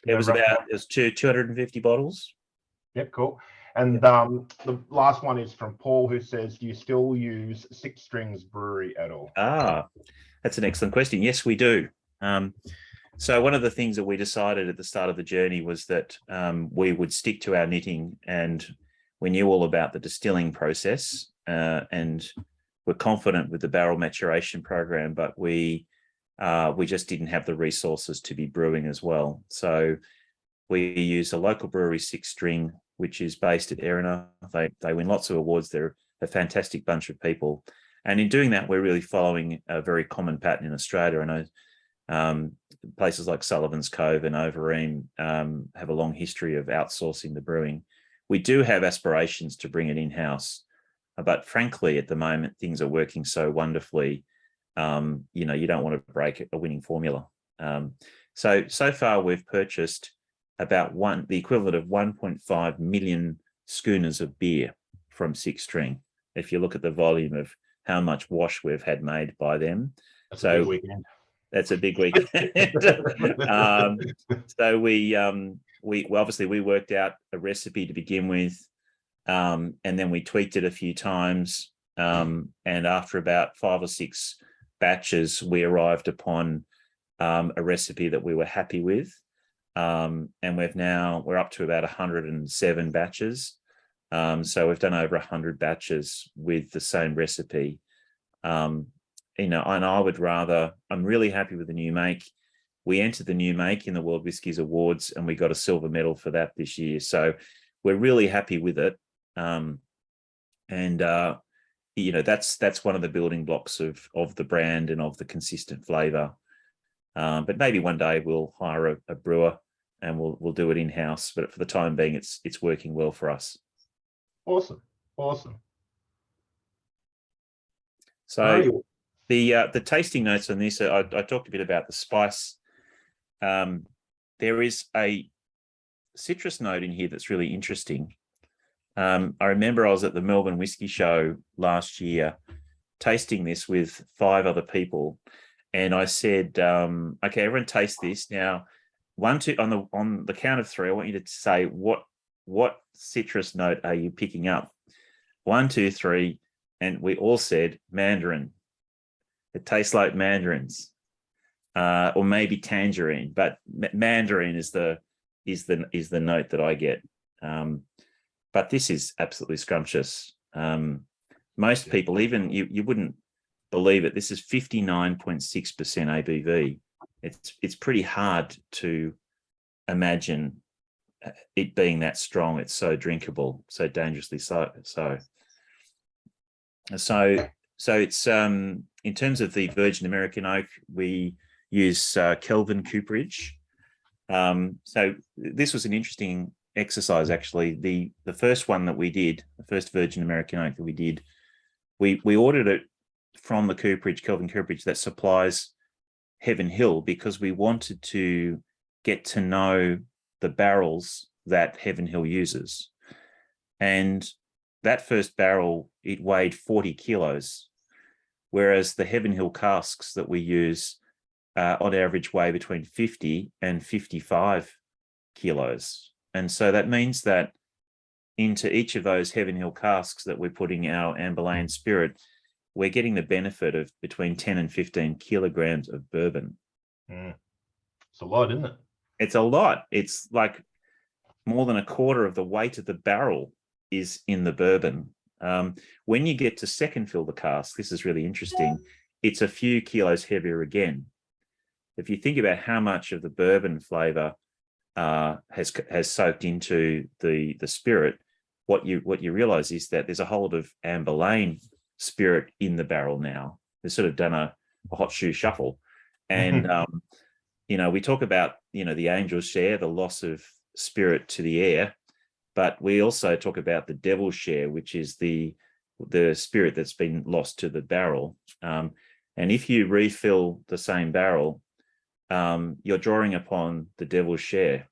Speaker 2: It was 250 bottles.
Speaker 1: Yep, cool. And the last one is from Paul, who says, do you still use Six Strings Brewery at all?
Speaker 2: That's an excellent question. Yes, we do. So one of the things that we decided at the start of the journey was that we would stick to our knitting, and we knew all about the distilling process, and we're confident with the barrel maturation program, but we just didn't have the resources to be brewing as well. So we use a local brewery, Six String, which is based at Erina. They win lots of awards. They're a fantastic bunch of people. And in doing that, we're really following a very common pattern in Australia. I know places like Sullivan's Cove and Overeem have a long history of outsourcing the brewing. We do have aspirations to bring it in-house, but frankly, at the moment, things are working so wonderfully. You don't want to break a winning formula. So far, we've purchased about the equivalent of 1.5 million schooners of beer from Six String. If you look at the volume of how much wash we've had made by them.
Speaker 1: That's a big weekend.
Speaker 2: That's a big weekend. So we obviously we worked out a recipe to begin with, and then we tweaked it a few times. And after about 5 or 6 batches, we arrived upon a recipe that we were happy with. And we're up to about 107 batches. So we've done over 100 batches with the same recipe. And I'm really happy with the new make. We entered the new make in the World Whiskies Awards, and we got a silver medal for that this year. So we're really happy with it. That's one of the building blocks of the brand and of the consistent flavor. But maybe one day we'll hire a brewer and we'll do it in-house. But for the time being, it's working well for us.
Speaker 1: Awesome.
Speaker 2: So the tasting notes on this, I talked a bit about the spice. There is a citrus note in here that's really interesting. I remember I was at the Melbourne Whisky Show last year, tasting this with 5 other people, and I said, "Okay, everyone taste this now. 1, 2, on the count of 3. I want you to say what citrus note are you picking up? 1, 2, 3, and we all said mandarin. It tastes like mandarins, or maybe tangerine, but mandarin is the note that I get. But this is absolutely scrumptious. Most people, even you wouldn't believe it. This is 59.6% ABV. It's pretty hard to imagine it being that strong. It's so drinkable, so dangerously so. So it's in terms of the virgin American oak, we use Kelvin cooperage. So this was an interesting exercise, actually. The first one that we did, the first virgin American oak that we did, we ordered it from the cooperage, Kelvin cooperage, that supplies Heaven Hill, because we wanted to get to know the barrels that Heaven Hill uses. And that first barrel, it weighed 40 kilos, whereas the Heaven Hill casks that we use on average weigh between 50 and 55 kilos. And so that means that into each of those Heaven Hill casks that we're putting our Amberlane spirit, we're getting the benefit of between 10 and 15 kilograms of bourbon.
Speaker 1: It's a lot, isn't it?
Speaker 2: It's a lot. It's like more than a quarter of the weight of the barrel is in the bourbon. When you get to second fill the cask, this is really interesting. It's a few kilos heavier again. If you think about how much of the bourbon flavor has soaked into the spirit, what you realize is that there's a whole lot of Amberlane spirit in the barrel now. They've sort of done a hot shoe shuffle. And we talk about the angel's share, the loss of spirit to the air, but we also talk about the devil's share, which is the spirit that's been lost to the barrel. And if you refill the same barrel, you're drawing upon the devil's share.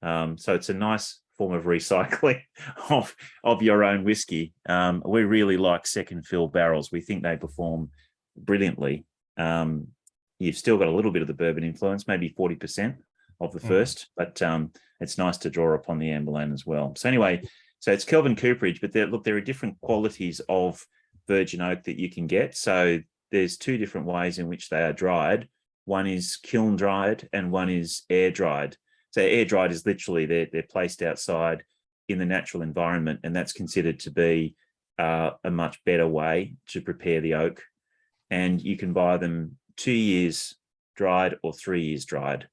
Speaker 2: So it's a nice form of recycling of your own whiskey. We really like second fill barrels. We think they perform brilliantly. You've still got a little bit of the bourbon influence, maybe 40% of the first, but it's nice to draw upon the Amberlane as well. So anyway, so it's Kelvin cooperage, but there are different qualities of virgin oak that you can get. So there's 2 different ways in which they are dried. One is kiln dried and one is air dried. So air dried is literally they're placed outside in the natural environment, and that's considered to be a much better way to prepare the oak. And you can buy them 2 years dried or 3 years dried.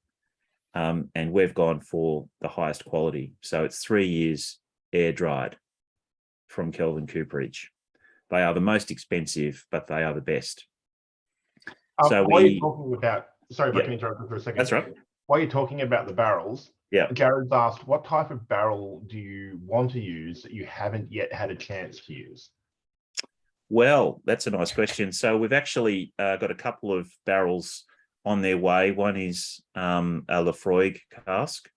Speaker 2: And we've gone for the highest quality. So it's 3 years air dried from Kelvin cooperage. They are the most expensive, but they are the best. So
Speaker 1: while you're talking about, sorry if I can interrupt you for a second.
Speaker 2: That's right.
Speaker 1: While you're talking about the barrels,
Speaker 2: yeah,
Speaker 1: Jared's asked, what type of barrel do you want to use that you haven't yet had a chance to use?
Speaker 2: Well, that's a nice question. So we've actually got a couple of barrels on their way. One is a Lafroig cask.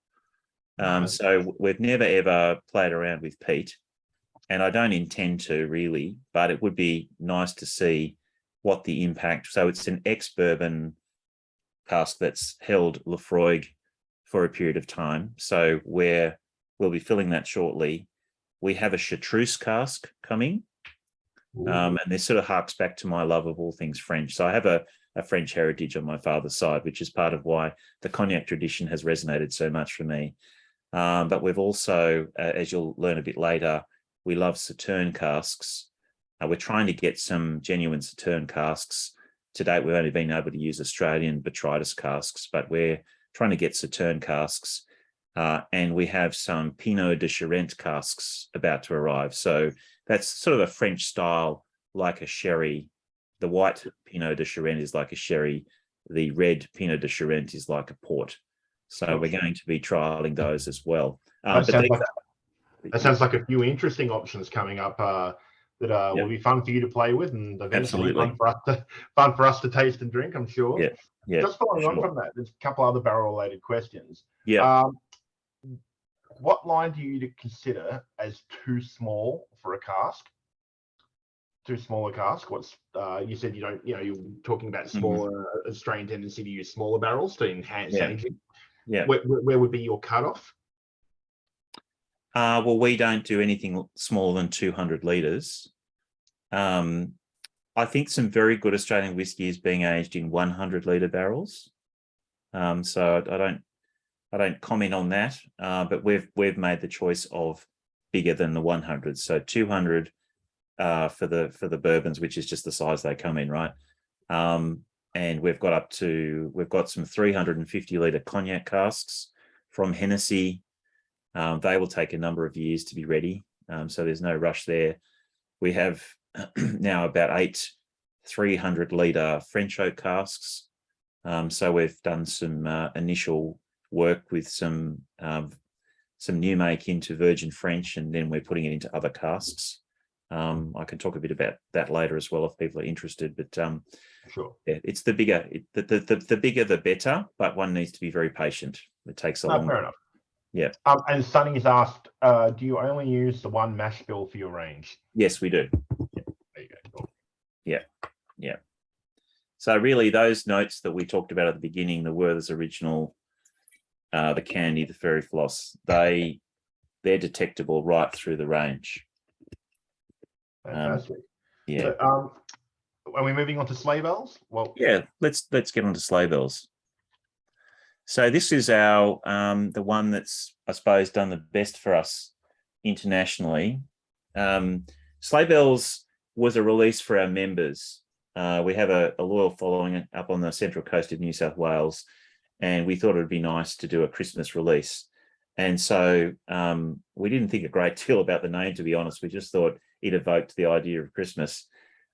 Speaker 2: So we've never ever played around with peat, and I don't intend to really, but it would be nice to see what the impact. So it's an ex-bourbon cask that's held Lafroig for a period of time. So we'll be filling that shortly. We have a chartreuse cask coming. And this sort of harks back to my love of all things French. So I have a French heritage on my father's side, which is part of why the cognac tradition has resonated so much for me. But we've also, as you'll learn a bit later, we love Sauterne casks. We're trying to get some genuine Sauterne casks. To date, we've only been able to use Australian botrytis casks, but we're trying to get Sauterne casks. And we have some Pinot de Charente casks about to arrive. So that's sort of a French style, like a sherry. The white Pinot de Charente is like a sherry. The red Pinot de Charente is like a port. So we're going to be trialing those as well.
Speaker 1: That sounds like a few interesting options coming up that will be fun for you to play with, and eventually fun for us to taste and drink, I'm sure.
Speaker 2: Yeah.
Speaker 1: Just following on from that, there's a couple other barrel-related questions.
Speaker 2: Yeah.
Speaker 1: What line do you consider as too small for a cask to smaller cask? What's you said you don't, you're talking about smaller Australian tendency to use smaller barrels to enhance aging.
Speaker 2: Yeah.
Speaker 1: Where would be your cutoff?
Speaker 2: Well, we don't do anything smaller than 200 litres. I think some very good Australian whiskey is being aged in 100-litre barrels. So I don't comment on that, but we've made the choice of bigger than the 100. So 200 for the bourbons, which is just the size they come in, right? And we've got some 350-litre cognac casks from Hennessy. They will take a number of years to be ready, so there's no rush there. We have now about 8 300-litre French oak casks. So we've done some initial work with some new make into virgin French, and then we're putting it into other casks. I can talk a bit about that later as well if people are interested. But
Speaker 1: sure,
Speaker 2: yeah, it's the bigger, the bigger the better, but one needs to be very patient. It takes a long
Speaker 1: fair
Speaker 2: time.
Speaker 1: enough.
Speaker 2: Yeah.
Speaker 1: And Sunny's asked, do you only use the one mash bill for your range?
Speaker 2: Yes, we do.
Speaker 1: Yeah, there you go. Cool.
Speaker 2: Yeah. So really, those notes that we talked about at the beginning, the Werther's Original, the Candy, the Fairy Floss, they're detectable right through the range.
Speaker 1: Fantastic.
Speaker 2: Yeah.
Speaker 1: So, are we moving on to sleigh bells? Well,
Speaker 2: yeah. Let's get on to sleigh bells. So this is our the one that's, I suppose, done the best for us internationally. Sleigh bells was a release for our members. We have a loyal following up on the central coast of New South Wales, and we thought it would be nice to do a Christmas release. And so we didn't think a great deal about the name, to be honest. We just thought it evoked the idea of Christmas.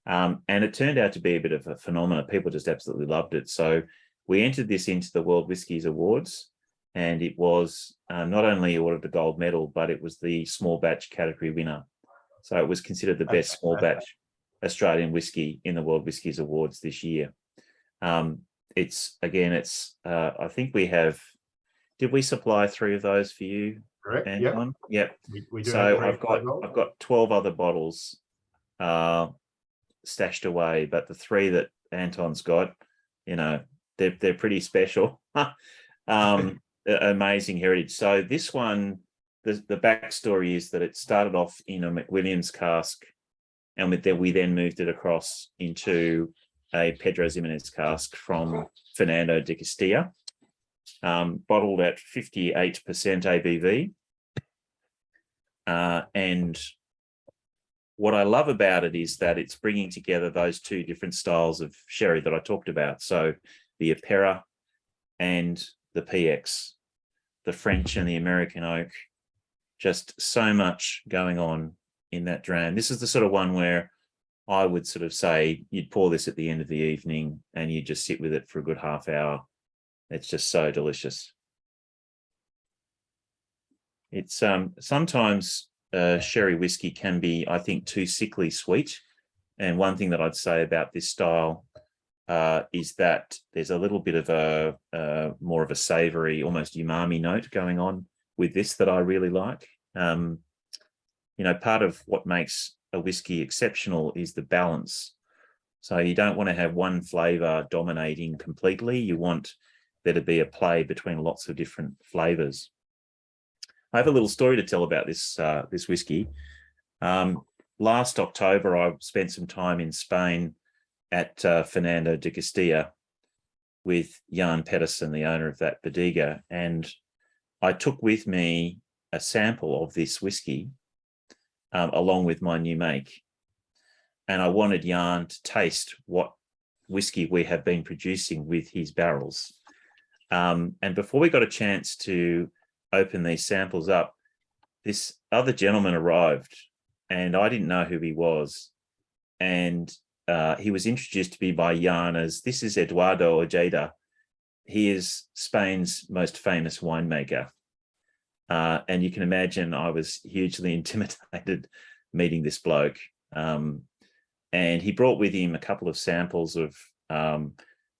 Speaker 2: And it turned out to be a bit of a phenomenon. People just absolutely loved it. So we entered this into the World Whiskies Awards, and it was not only awarded a gold medal, but it was the small batch category winner. So it was considered the best small batch Australian whiskey in the World Whiskies Awards this year. I think we have, did we supply 3 of those for you?
Speaker 1: Correct.
Speaker 2: Anton? Yep.
Speaker 1: We do.
Speaker 2: So I've got 12 other bottles stashed away, but the 3 that Anton's got, they're pretty special. Amazing heritage. So this one, the backstory is that it started off in a McWilliams cask, and we then moved it across into a Pedro Ximénez cask from Fernando de Castilla, bottled at 58% ABV. And what I love about it is that it's bringing together those 2 different styles of sherry that I talked about. So the Apera and the PX, the French and the American oak, just so much going on in that dram. This is the sort of one where I would sort of say you'd pour this at the end of the evening and you just sit with it for a good half hour. It's just so delicious. It's sometimes sherry whiskey can be, I think, too sickly sweet. And one thing that I'd say about this style is that there's a little bit of a more of a savory, almost umami note going on with this that I really like. Part of what makes a whiskey exceptional is the balance. So you don't want to have one flavor dominating completely. You want there to be a play between lots of different flavors. I have a little story to tell about this whiskey. Last October, I spent some time in Spain at Fernando de Castilla with Jan Pedersen, the owner of that bodega, and I took with me a sample of this whiskey along with my new make. And I wanted Jan to taste what whiskey we have been producing with his barrels. And before we got a chance to open these samples up, this other gentleman arrived, and I didn't know who he was. And he was introduced to me by Jan as, this is Eduardo Ojeda. He is Spain's most famous winemaker. And you can imagine I was hugely intimidated meeting this bloke. And he brought with him a couple of samples of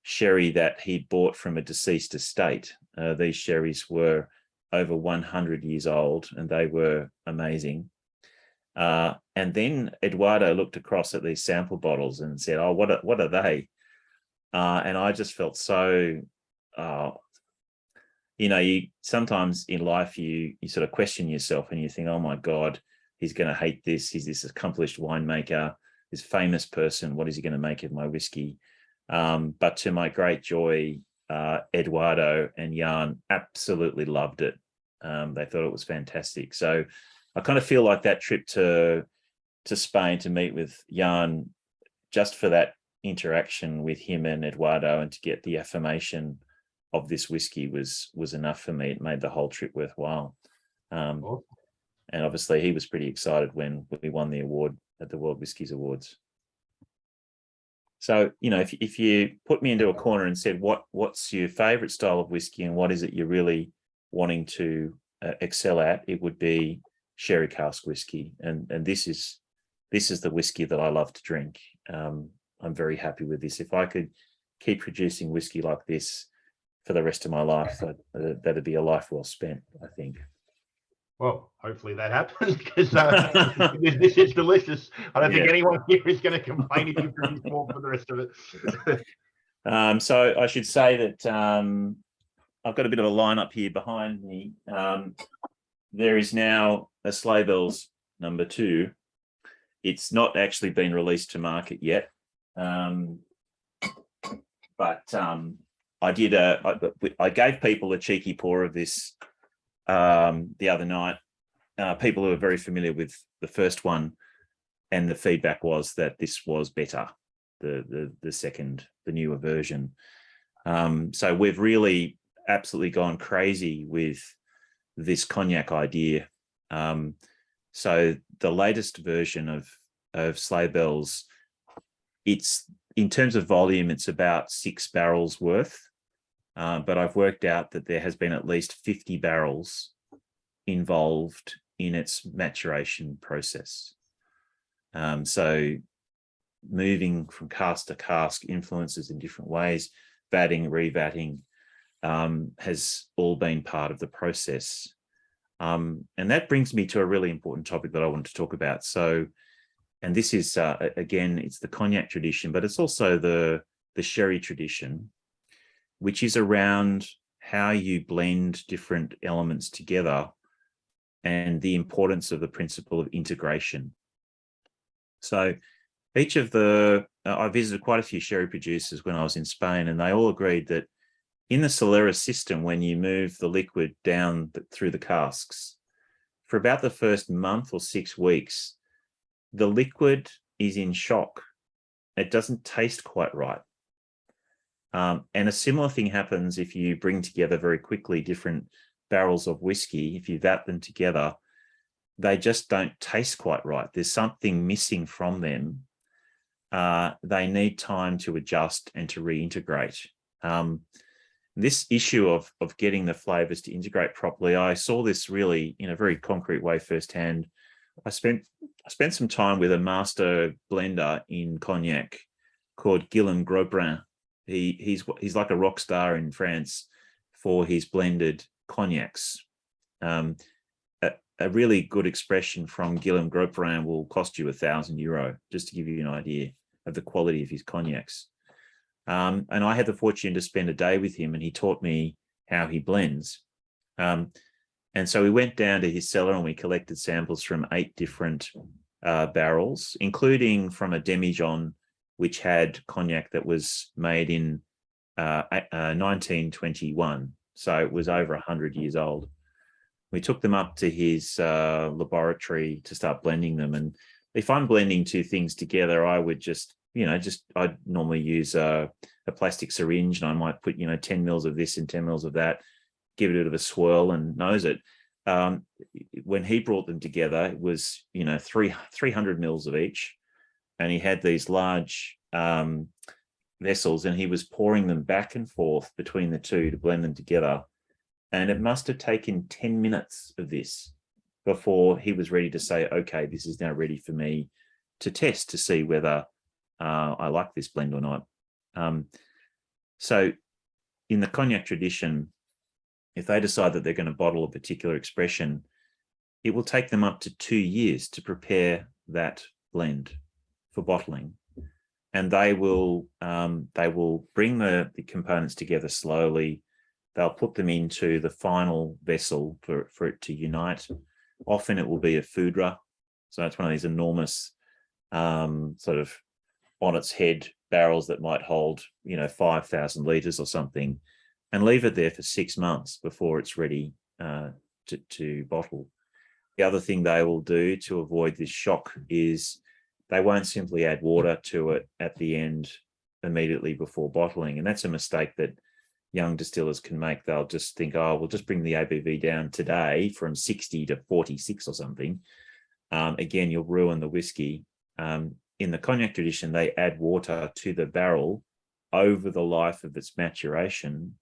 Speaker 2: sherry that he'd bought from a deceased estate. These sherries were over 100 years old, and they were amazing. And then Eduardo looked across at these sample bottles and said, "Oh, what are they?" And I just felt so, you sometimes in life you sort of question yourself and you think, "Oh my God, he's going to hate this. He's this accomplished winemaker, this famous person. What is he going to make of my whiskey?" But to my great joy, Eduardo and Jan absolutely loved it. They thought it was fantastic. So I kind of feel like that trip to Spain to meet with Jan, just for that interaction with him and Eduardo and to get the affirmation of this whiskey was enough for me. It made the whole trip worthwhile.
Speaker 1: Awesome.
Speaker 2: And obviously he was pretty excited when we won the award at the World Whiskies Awards. So, if you put me into a corner and said, what's your favorite style of whiskey and what is it you're really wanting to excel at, it would be sherry cask whiskey. And this is the whiskey that I love to drink. I'm very happy with this. If I could keep producing whiskey like this for the rest of my life, that'd be a life well spent, I think.
Speaker 1: Well, hopefully that happens, because this is delicious. I don't think anyone here is going to complain if you produce more for the rest of it.
Speaker 2: So I should say that I've got a bit of a lineup here behind me. There is now a Sleigh Bells number 2. It's not actually been released to market yet, but I did. I gave people a cheeky pour of this the other night. People who are very familiar with the first one, and the feedback was that this was better, the second, the newer version. So we've really absolutely gone crazy with this cognac idea. So the latest version of Sleigh Bells, it's, in terms of volume, it's about 6 barrels worth. But I've worked out that there has been at least 50 barrels involved in its maturation process. So moving from cask to cask, influences in different ways, vatting, revatting, has all been part of the process. And that brings me to a really important topic that I want to talk about. So, and this is, again, it's the cognac tradition, but it's also the sherry tradition, which is around how you blend different elements together and the importance of the principle of integration. So each of I visited quite a few sherry producers when I was in Spain, and they all agreed that in the Solera system, when you move the liquid down through the casks, for about the first month or 6 weeks, the liquid is in shock. It doesn't taste quite right. And a similar thing happens if you bring together very quickly different barrels of whiskey. If you vat them together, they just don't taste quite right. There's something missing from them. They need time to adjust and to reintegrate. This issue of getting the flavors to integrate properly, I saw this really in a very concrete way firsthand. I spent some time with a master blender in cognac called Coonabarabran. He's like a rock star in France for his blended cognacs. A really good expression from Coonabarabran will cost you €1,000, just to give you an idea of the quality of his cognacs. And I had the fortune to spend a day with him, and he taught me how he blends. And so we went down to his cellar and we collected samples from 8 different barrels, including from a demijohn, which had cognac that was made in 1921. So it was over 100 years old. We took them up to his laboratory to start blending them. And if I'm blending 2 things together, I would I'd normally use a plastic syringe, and I might put, 10 mils of this and 10 mils of that, give it a bit of a swirl and nose it. When he brought them together, it was, 300 mils of each. And he had these large vessels, and he was pouring them back and forth between the two to blend them together. And it must have taken 10 minutes of this before he was ready to say, okay, this is now ready for me to test to see whether I like this blend or not. So in the cognac tradition, if they decide that they're going to bottle a particular expression, it will take them up to 2 years to prepare that blend for bottling. And they will bring the components together slowly. They'll put them into the final vessel for it to unite. Often it will be a foudre. So it's one of these enormous sort of on its head barrels that might hold, 5,000 litres or something, and leave it there for 6 months before it's ready to bottle. The other thing they will do to avoid this shock is they won't simply add water to it at the end immediately before bottling. And that's a mistake that young distillers can make. They'll just think, oh, we'll just bring the ABV down today from 60 to 46 or something. Again, you'll ruin the whiskey. In the cognac tradition, they add water to the barrel over the life of its maturation.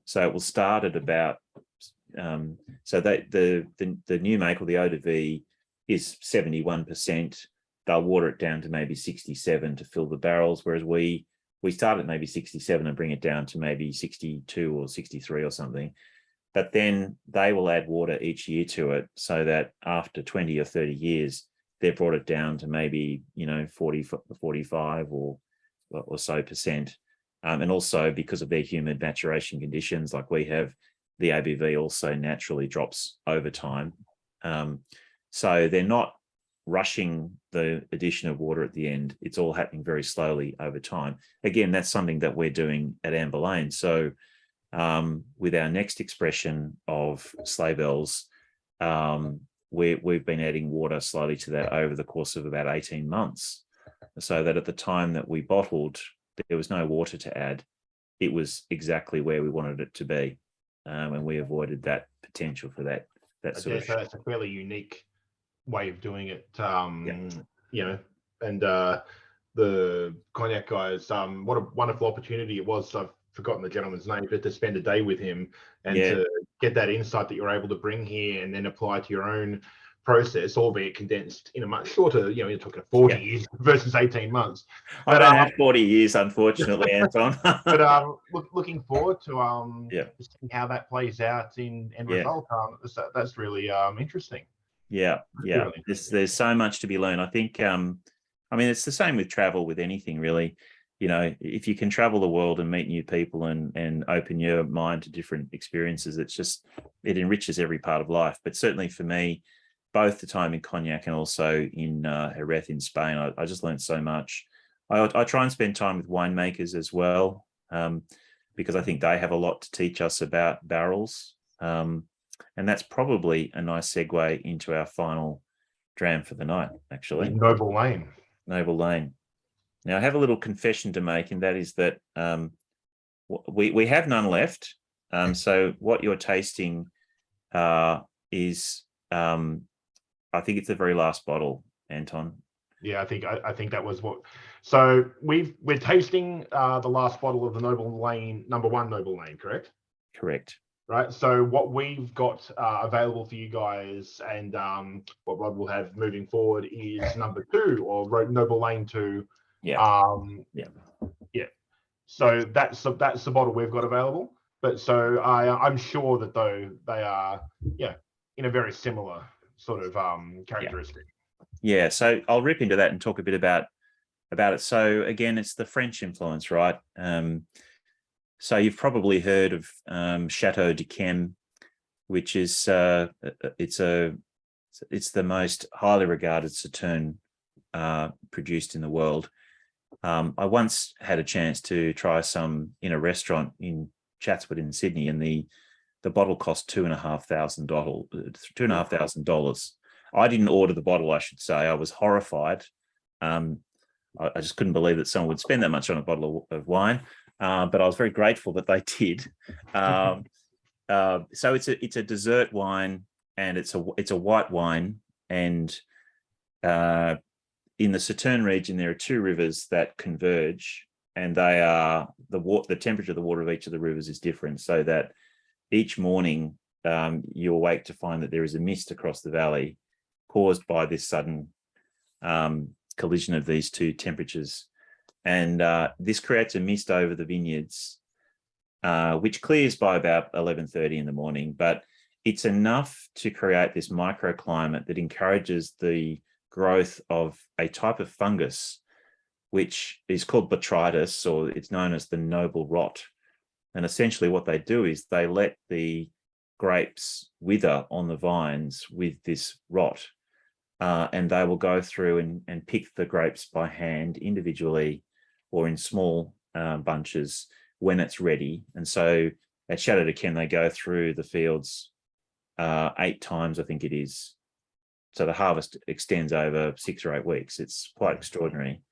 Speaker 2: So it will start at about, so that the new make or the eau de vie is 71%. They'll water it down to maybe 67 to fill the barrels, whereas we start at maybe 67 and bring it down to maybe 62 or 63 or something. But then they will add water each year to it so that after 20 or 30 years, they've brought it down to maybe, 40, 45 or so percent. And also because of their humid maturation conditions, like we have, the ABV also naturally drops over time. So they're not rushing the addition of water at the end. It's all happening very slowly over time. Again, that's something that we're doing at Amber Lane. So with our next expression of sleigh bells, we've been adding water slowly to that over the course of about 18 months, so that at the time that we bottled, there was no water to add. It was exactly where we wanted it to be, and we avoided that potential for that sort of.
Speaker 1: That's a fairly unique way of doing it. And the cognac guys, what a wonderful opportunity it was. I've forgotten the gentleman's name, but to spend a day with him and to get that insight that you're able to bring here and then apply to your own process, albeit condensed in a much shorter, you're talking 40 years versus 18 months.
Speaker 2: I don't have 40 years, unfortunately, Anton.
Speaker 1: But looking forward to seeing how that plays out in end result. That's really interesting.
Speaker 2: Yeah.
Speaker 1: Really
Speaker 2: There's so much to be learned. I think, it's the same with travel, with anything really. If you can travel the world and meet new people and open your mind to different experiences, it enriches every part of life. But certainly for me, both the time in Cognac and also in Jerez in Spain, I just learned so much. I try and spend time with winemakers as well, because I think they have a lot to teach us about barrels. And that's probably a nice segue into our final dram for the night, actually.
Speaker 1: Noble Lane.
Speaker 2: Now, I have a little confession to make, and that is that we have none left. So what you're tasting is, I think it's the very last bottle, Anton.
Speaker 1: Yeah, I think that was what. So we're tasting the last bottle of the Noble Lane, number 1 Noble Lane, correct?
Speaker 2: Correct.
Speaker 1: Right. So what we've got available for you guys, and what Rod will have moving forward, is number 2, or Noble Lane 2.
Speaker 2: Yeah.
Speaker 1: So that's the bottle we've got available. But so I'm sure that though they are in a very similar sort of characteristic.
Speaker 2: Yeah. So I'll rip into that and talk a bit about it. So again, it's the French influence, right? So you've probably heard of Chateau d'Yquem, which is it's the most highly regarded Sauterne produced in the world. I once had a chance to try some in a restaurant in Chatswood in Sydney, and the bottle cost $2,500. I didn't order the bottle, I should say. I was horrified. I just couldn't believe that someone would spend that much on a bottle of wine. But I was very grateful that they did. So it's a dessert wine, and it's a white wine, and in the Sauterne region, there are 2 rivers that converge, and they are the temperature of the water of each of the rivers is different, so that each morning you awake to find that there is a mist across the valley caused by this sudden collision of these 2 temperatures. And this creates a mist over the vineyards, which clears by about 11:30 in the morning. But it's enough to create this microclimate that encourages the growth of a type of fungus, which is called botrytis, or it's known as the noble rot. And essentially what they do is they let the grapes wither on the vines with this rot. And they will go through and pick the grapes by hand individually or in small bunches when it's ready. And so at Chateau de Ken, they go through the fields 8 times, I think it is. So the harvest extends over 6 or 8 weeks. It's quite extraordinary.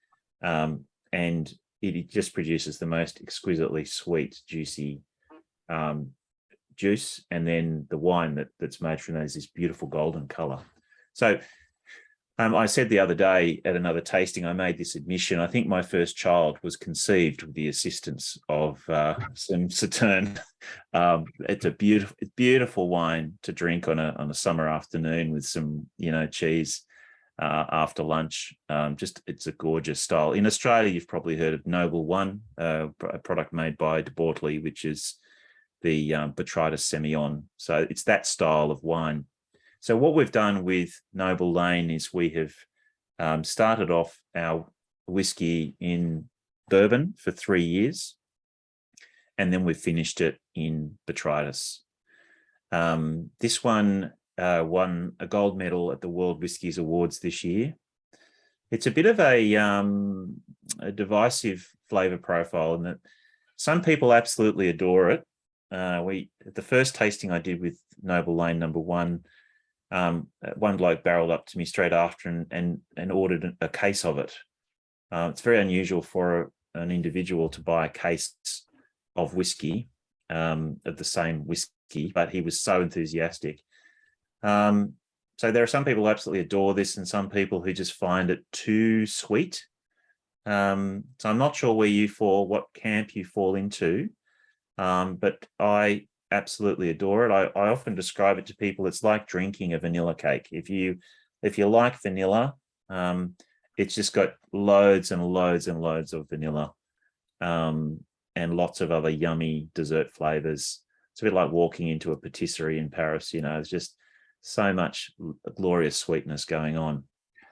Speaker 2: And it just produces the most exquisitely sweet, juicy juice. And then the wine that's made from those is this beautiful golden color. So I said the other day at another tasting, I made this admission. I think my first child was conceived with the assistance of some Sauterne. It's a beautiful wine to drink on a summer afternoon with some, cheese after lunch. It's a gorgeous style. In Australia, you've probably heard of Noble One, a product made by De Bortoli, which is the Botrytis Semillon. So it's that style of wine. So what we've done with Noble Lane is we have started off our whiskey in bourbon for 3 years, and then we've finished it in Botrytis. This one won a gold medal at the World Whiskies Awards this year. It's a bit of a divisive flavour profile in that some people absolutely adore it. The first tasting I did with Noble Lane number 1, one bloke barreled up to me straight after and ordered a case of it. It's very unusual for an individual to buy a case of whiskey, of the same whiskey, but he was so enthusiastic. So there are some people who absolutely adore this and some people who just find it too sweet. So I'm not sure what camp you fall into, but I absolutely adore it. I often describe it to people. It's like drinking a vanilla cake. If you like vanilla, it's just got loads and loads and loads of vanilla, and lots of other yummy dessert flavors. It's a bit like walking into a patisserie in Paris. There's just so much glorious sweetness going on,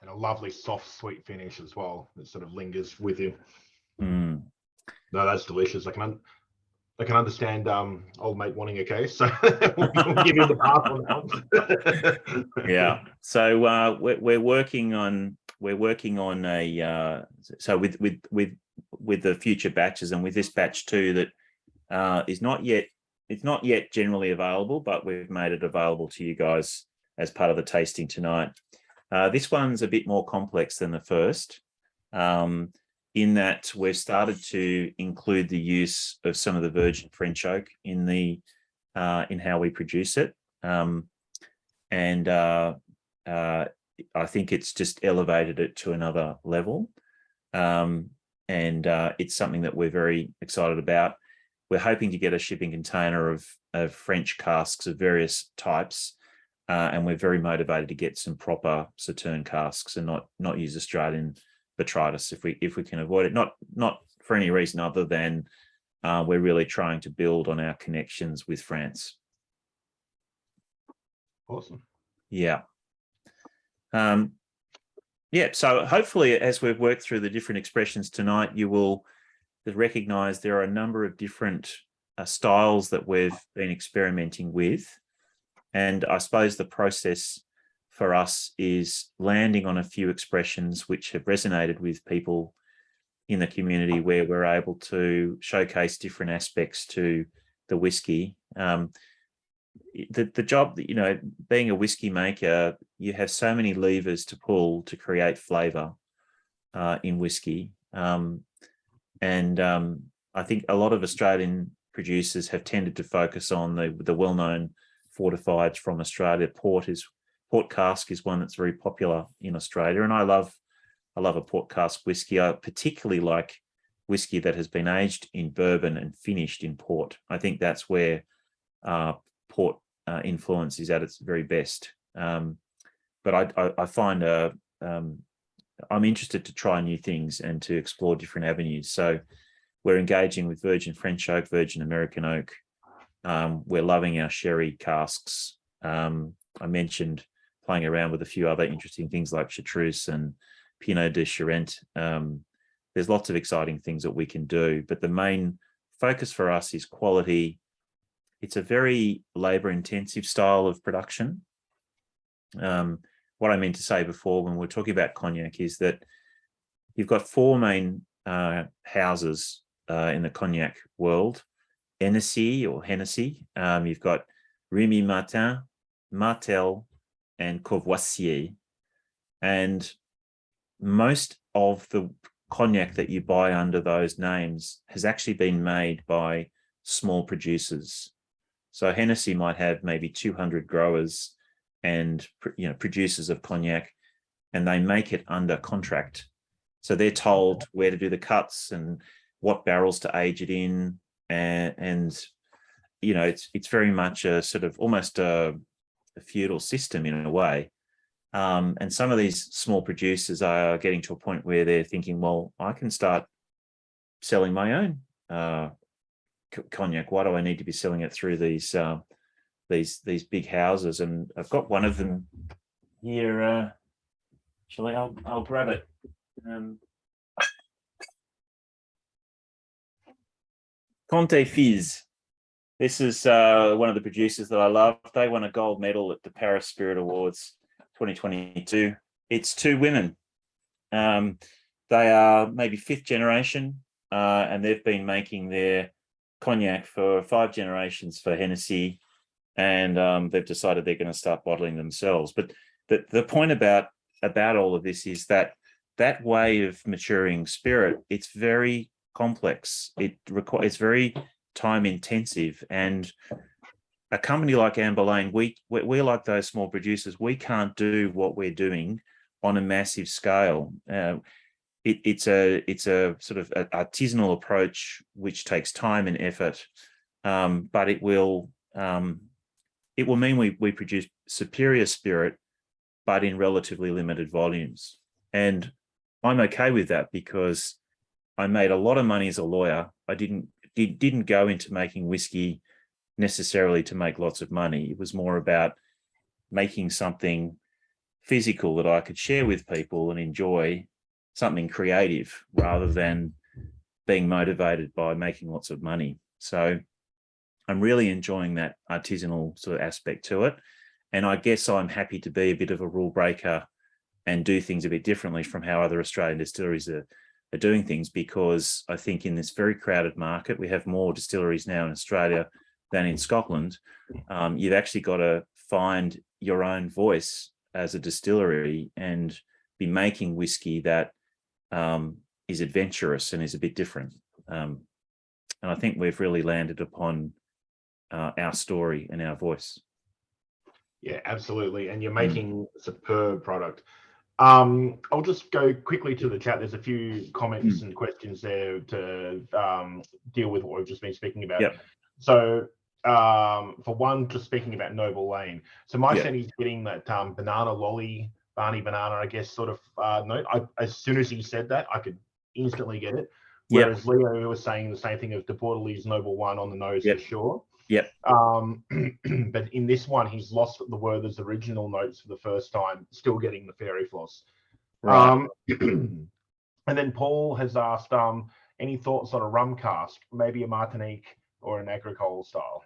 Speaker 1: and a lovely soft sweet finish as well that sort of lingers with you.
Speaker 2: No,
Speaker 1: that's delicious. I can understand old mate wanting a case, so we'll give you the pass on that.
Speaker 2: Yeah. So we're working on a so with the future batches and with this batch too that is not yet generally available, but we've made it available to you guys as part of the tasting tonight. This one's a bit more complex than the first. In that we've started to include the use of some of the virgin French oak in how we produce it, and I think it's just elevated it to another level, and it's something that we're very excited about. We're hoping to get a shipping container of French casks of various types, and we're very motivated to get some proper Sauterne casks and not use Australian Botrytis if we can avoid it, not for any reason other than we're really trying to build on our connections with France.
Speaker 1: Awesome.
Speaker 2: Yeah. So hopefully as we've worked through the different expressions tonight, you will recognize there are a number of different styles that we've been experimenting with, and I suppose the process for us is landing on a few expressions which have resonated with people in the community, where we're able to showcase different aspects to the whiskey. The job, being a whiskey maker, you have so many levers to pull to create flavor in whiskey. And I think a lot of Australian producers have tended to focus on the well-known fortifieds from Australia. Port cask is one that's very popular in Australia, and I love a port cask whiskey. I particularly like whiskey that has been aged in bourbon and finished in port. I think that's where port influence is at its very best. But I find I'm interested to try new things and to explore different avenues. So we're engaging with virgin French oak, virgin American oak. We're loving our sherry casks. I mentioned playing around with a few other interesting things like chartreuse and Pinot de Charente. There's lots of exciting things that we can do, but the main focus for us is quality. It's a very labor-intensive style of production. What I meant to say before when we're talking about cognac is that you've got four main houses in the cognac world: Hennessy or Hennessy. You've got Remy Martin, Martel, and Courvoisier. And most of the cognac that you buy under those names has actually been made by small producers. So Hennessy might have maybe 200 growers and producers of cognac, and they make it under contract. So they're told where to do the cuts and what barrels to age it in, and it's very much a sort of almost a feudal system in a way. And some of these small producers are getting to a point where they're thinking, well, I can start selling my own cognac. Why do I need to be selling it through these big houses? And I've got one of them here. Actually, I'll grab it. Conte Fizz. This is one of the producers that I love. They won a gold medal at the Paris Spirit Awards 2022. It's two women. They are maybe fifth generation, and they've been making their cognac for 5 generations for Hennessy, and they've decided they're going to start bottling themselves. But the point about all of this is that way of maturing spirit, it's very complex. It's very time intensive, and a company like Amber Lane, we're like those small producers. We can't do what we're doing on a massive scale. It's a sort of artisanal approach which takes time and effort, but it will mean we produce superior spirit, but in relatively limited volumes. And I'm okay with that because I made a lot of money as a lawyer. I didn't go into making whiskey necessarily to make lots of money. It was more about making something physical that I could share with people and enjoy, something creative, rather than being motivated by making lots of money. So I'm really enjoying that artisanal sort of aspect to it. And I guess I'm happy to be a bit of a rule breaker and do things a bit differently from how other Australian distilleries are doing things, because I think in this very crowded market, we have more distilleries now in Australia than in Scotland. You've actually got to find your own voice as a distillery and be making whiskey that is adventurous and is a bit different. And I think we've really landed upon our story and our voice.
Speaker 1: Yeah, absolutely. And you're making a superb product. I'll just go quickly to the chat. There's a few comments and questions there to deal with what we've just been speaking about.
Speaker 2: Yep.
Speaker 1: So for one, just speaking about Noble Lane. So my sense is getting that banana lolly, Barney banana, I guess, sort of note. As soon as he said that, I could instantly get it. Whereas Leo was saying the same thing of the Bordelais Noble 1 on the nose for sure.
Speaker 2: Yep.
Speaker 1: But in this one, he's lost the Werther's original notes for the first time, still getting the fairy floss.
Speaker 2: Right.
Speaker 1: And then Paul has asked, any thoughts on a rum cask, maybe a Martinique or an agricole style?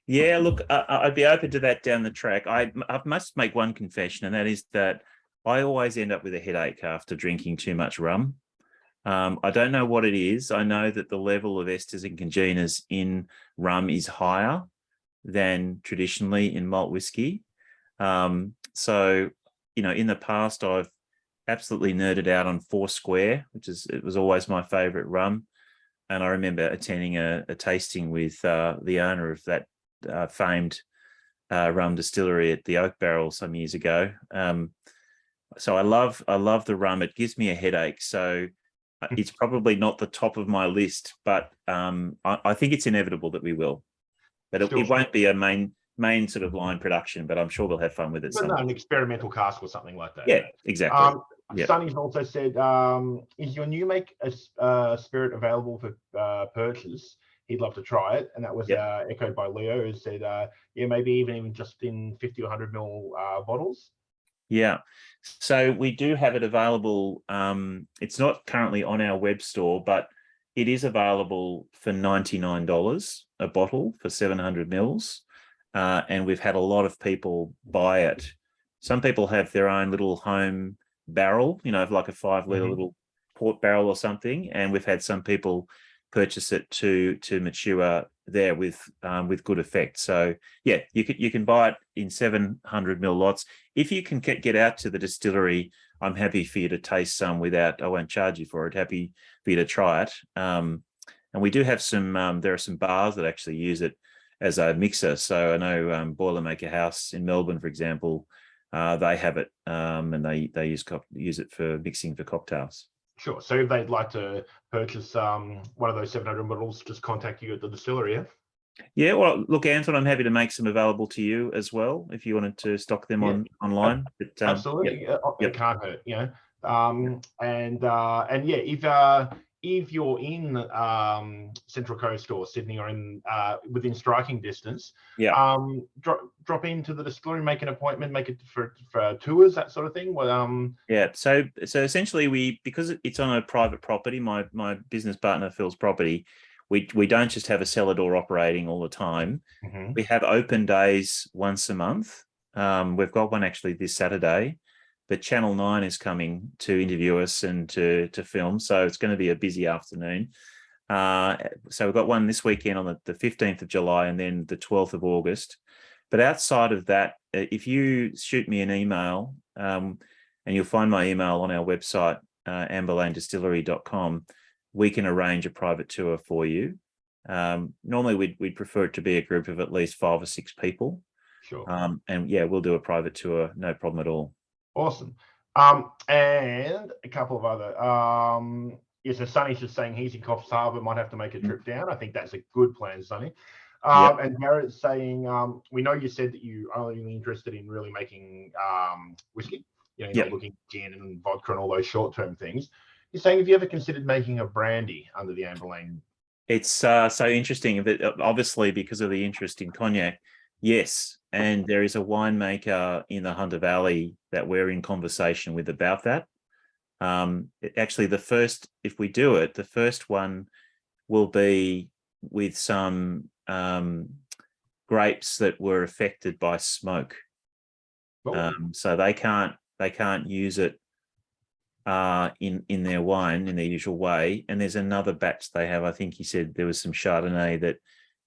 Speaker 2: Yeah, look, I'd be open to that down the track. I must make one confession, and that is that I always end up with a headache after drinking too much rum. I don't know what it is. I know that the level of esters and congeners in rum is higher than traditionally in malt whiskey. So, in the past, I've absolutely nerded out on Foursquare, it was always my favorite rum. And I remember attending a tasting with the owner of that famed rum distillery at the Oak Barrel some years ago. So I love the rum. It gives me a headache. So it's probably not the top of my list, but I think it's inevitable that we will. But it won't be a main sort of line production, but I'm sure we'll have fun with it.
Speaker 1: But no, an experimental cask or something like that.
Speaker 2: Yeah, exactly.
Speaker 1: Sonny's also said, is your new make a spirit available for purchase? he'd love to try it, and that was echoed by Leo, who said, yeah, maybe even just in 50 or 100 ml bottles.
Speaker 2: Yeah, so we do have it available. It's not currently on our web store, but it is available for $99 a bottle for 700 mils. And we've had a lot of people buy it. Some people have their own little home barrel, like a 5-litre little port barrel or something. And we've had some people purchase it to mature there with good effect. So yeah, you can buy it in 700 ml lots. If you can get out to the distillery, I'm happy for you to taste some without, I won't charge you for it. Happy for you to try it. And we do have some, there are some bars that actually use it as a mixer. So I know Boilermaker House in Melbourne, for example, they have it, and they use it for mixing for cocktails.
Speaker 1: Sure. So if they'd like to purchase one of those 700 bottles, just contact you at the distillery. Yeah.
Speaker 2: Yeah. Well, look, Anton, I'm happy to make some available to you as well if you wanted to stock them online. But,
Speaker 1: absolutely, it can't hurt. And yeah, if you're in Central Coast or Sydney or in within striking distance, drop into the distillery, make an appointment, make it for tours, that sort of thing. Well,
Speaker 2: so essentially because it's on a private property, my business partner Phil's property, we don't just have a cellar door operating all the time. We have open days once a month. We've got one actually this Saturday. But Channel 9 is coming to interview us and to film, so it's going to be a busy afternoon. So we've got one this weekend on the 15th of July and then the 12th of August. But outside of that, if you shoot me an email, and you'll find my email on our website, amberlanedistillery.com, we can arrange a private tour for you. Normally, we'd prefer it to be a group of at least 5 or 6 people.
Speaker 1: Sure.
Speaker 2: And yeah, we'll do a private tour, no problem at all.
Speaker 1: Awesome. And a couple of other so Sonny's just saying he's in Coffs Harbour, might have to make a trip down. I think that's a good plan, Sonny. And Garrett's saying, we know you said that you are only interested in really making whiskey, you're not looking at gin and vodka and all those short-term things. He's saying, have you ever considered making a brandy under the Amber Lane?
Speaker 2: It's so interesting, but obviously because of the interest in cognac, yes. And there is a winemaker in the Hunter Valley that we're in conversation with about that. Actually, if we do it, the first one will be with some grapes that were affected by smoke. So they can't use it in their wine in their usual way. And there's another batch they have. I think he said there was some Chardonnay that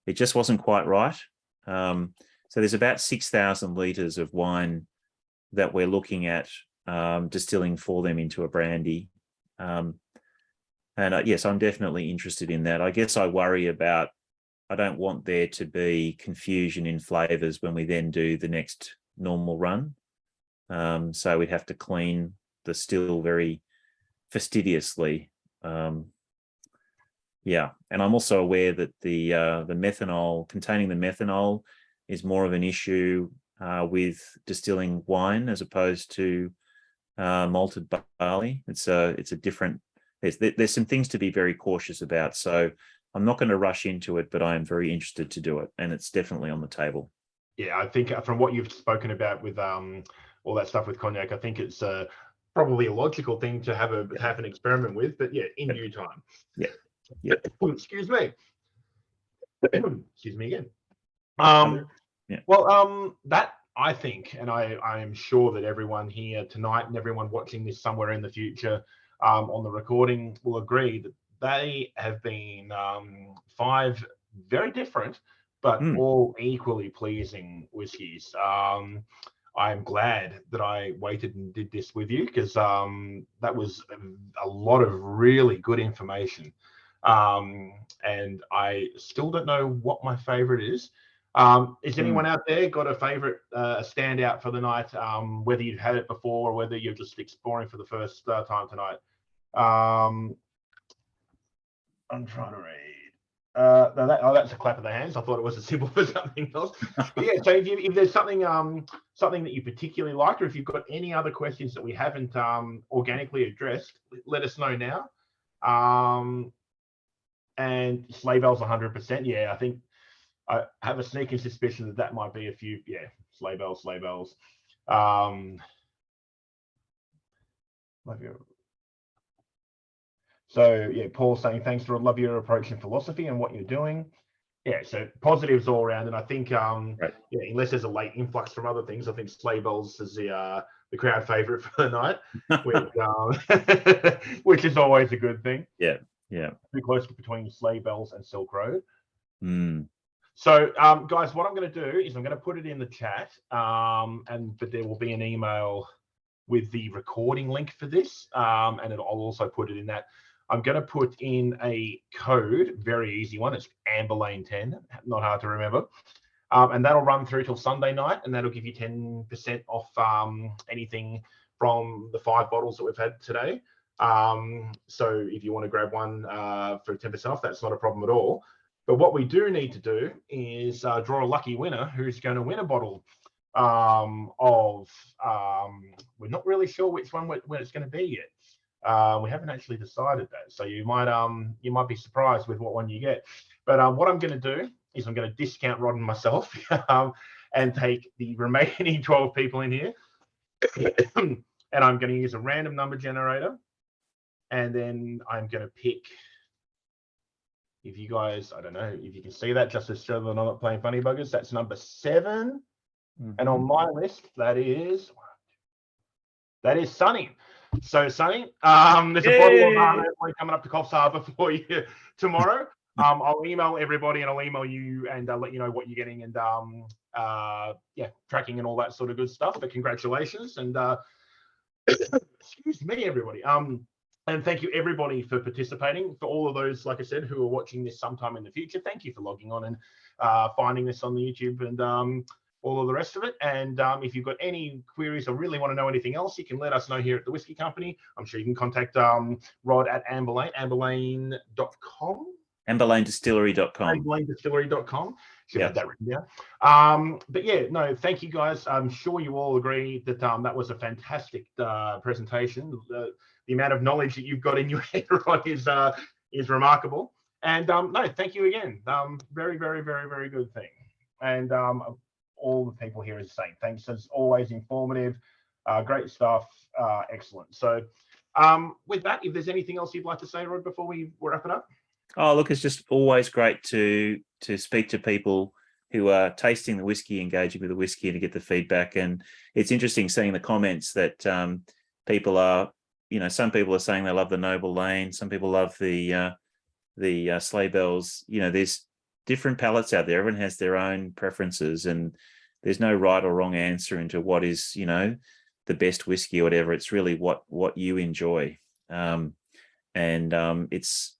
Speaker 2: it just wasn't quite right. So there's about 6,000 litres of wine that we're looking at distilling for them into a brandy. And yes, I'm definitely interested in that. I guess I worry about, I don't want there to be confusion in flavours when we then do the next normal run. So we'd have to clean the still very fastidiously. And I'm also aware that the methanol, containing the methanol, is more of an issue with distilling wine as opposed to malted barley. It's a different. There's some things to be very cautious about. So I'm not going to rush into it, but I am very interested to do it, and it's definitely on the table.
Speaker 1: Yeah, I think from what you've spoken about with all that stuff with cognac, I think it's probably a logical thing to have an experiment with. But yeah, in due time.
Speaker 2: Yeah.
Speaker 1: Excuse me. Excuse me again. That I think, and I am sure that everyone here tonight and everyone watching this somewhere in the future on the recording will agree that they have been 5 very different but all equally pleasing whiskies. I'm glad that I waited and did this with you, because that was a lot of really good information. And I still don't know what my favorite is. Is anyone out there got a favorite standout for the night, whether you've had it before or whether you're just exploring for the first time tonight? I'm trying to read. That's a clap of the hands. I thought it was a symbol for something else. But yeah, so if there's something that you particularly liked, or if you've got any other questions that we haven't organically addressed, let us know now. and sleigh bells 100%. Yeah, I think I have a sneaking suspicion that that might be a few. Yeah, sleigh bells. Love your. So yeah, Paul saying thanks for love your approach in philosophy and what you're doing. Yeah, so positives all around, and I think
Speaker 2: Right.
Speaker 1: yeah, unless there's a late influx from other things, I think sleigh bells is the crowd favorite for the night, which is always a good thing.
Speaker 2: Yeah.
Speaker 1: Pretty close between sleigh bells and Silk Road.
Speaker 2: Mm.
Speaker 1: So, guys, what I'm going to do is I'm going to put it in the chat, but there will be an email with the recording link for this, and I'll also put it in that. I'm going to put in a code, very easy one. It's AmberLane10, not hard to remember. And that'll run through till Sunday night, and that'll give you 10% off anything from the 5 bottles that we've had today. So if you want to grab one for 10% off, that's not a problem at all. But what we do need to do is draw a lucky winner who's going to win a bottle we're not really sure which one when it's going to be yet. We haven't actually decided that, so you might be surprised with what one you get. But what I'm going to do is I'm going to discount Rod and myself and take the remaining 12 people in here, and I'm going to use a random number generator, and then I'm going to pick. If you guys, I don't know if you can see that, just to show that I'm not playing funny buggers. That's number 7, and on my list that is Sunny. So Sunny, there's a bottle of coming up to Coffs Harbour for you tomorrow. I'll email everybody and I'll email you and let you know what you're getting and yeah, tracking and all that sort of good stuff. But congratulations and excuse me, everybody. And thank you everybody for participating. For all of those, like I said, who are watching this sometime in the future, thank you for logging on and finding this on the YouTube and all of the rest of it. And if you've got any queries or really want to know anything else, you can let us know here at the Whisky Company. I'm sure you can contact Rod at amberlane.com.
Speaker 2: AmberlaneDistillery.com.
Speaker 1: AmberlaneDistillery.com. Should have that written down. But yeah, no, thank you guys. I'm sure you all agree that that was a fantastic presentation. The amount of knowledge that you've got in your head, Rod, is remarkable. And no, thank you again. Very, very, very, very good thing. And all the people here is saying thanks. It's always informative, great stuff, excellent. So with that, if there's anything else you'd like to say, Rod, before we wrap it up.
Speaker 2: Oh, look, it's just always great to speak to people who are tasting the whiskey, engaging with the whiskey, and to get the feedback. And it's interesting seeing the comments that people are, some people are saying they love the Noble Lane, some people love the sleigh bells. There's different palates out there. Everyone has their own preferences, and there's no right or wrong answer into what is, the best whiskey or whatever. It's really what you enjoy. It's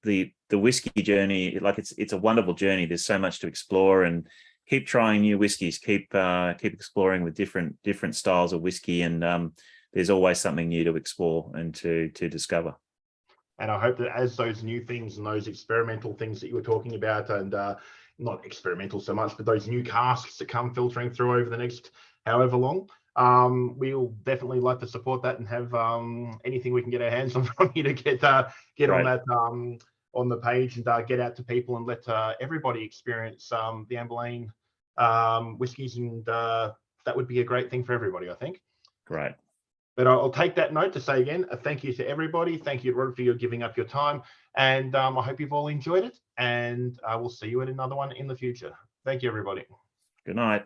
Speaker 2: the whiskey journey. Like it's a wonderful journey. There's so much to explore, and keep trying new whiskeys. Keep exploring with different styles of whiskey, and there's always something new to explore and to discover.
Speaker 1: And I hope that as those new things and those experimental things that you were talking about, and not experimental so much, but those new casks that come filtering through over the next however long, we'll definitely like to support that and have anything we can get our hands on from you to get on that on the page and get out to people and let everybody experience the Amberlane whiskies, and that would be a great thing for everybody, I think.
Speaker 2: Great.
Speaker 1: But I'll take that note to say again, a thank you to everybody. Thank you, Rod, for your giving up your time. And I hope you've all enjoyed it. And I will see you at another one in the future. Thank you, everybody.
Speaker 2: Good night.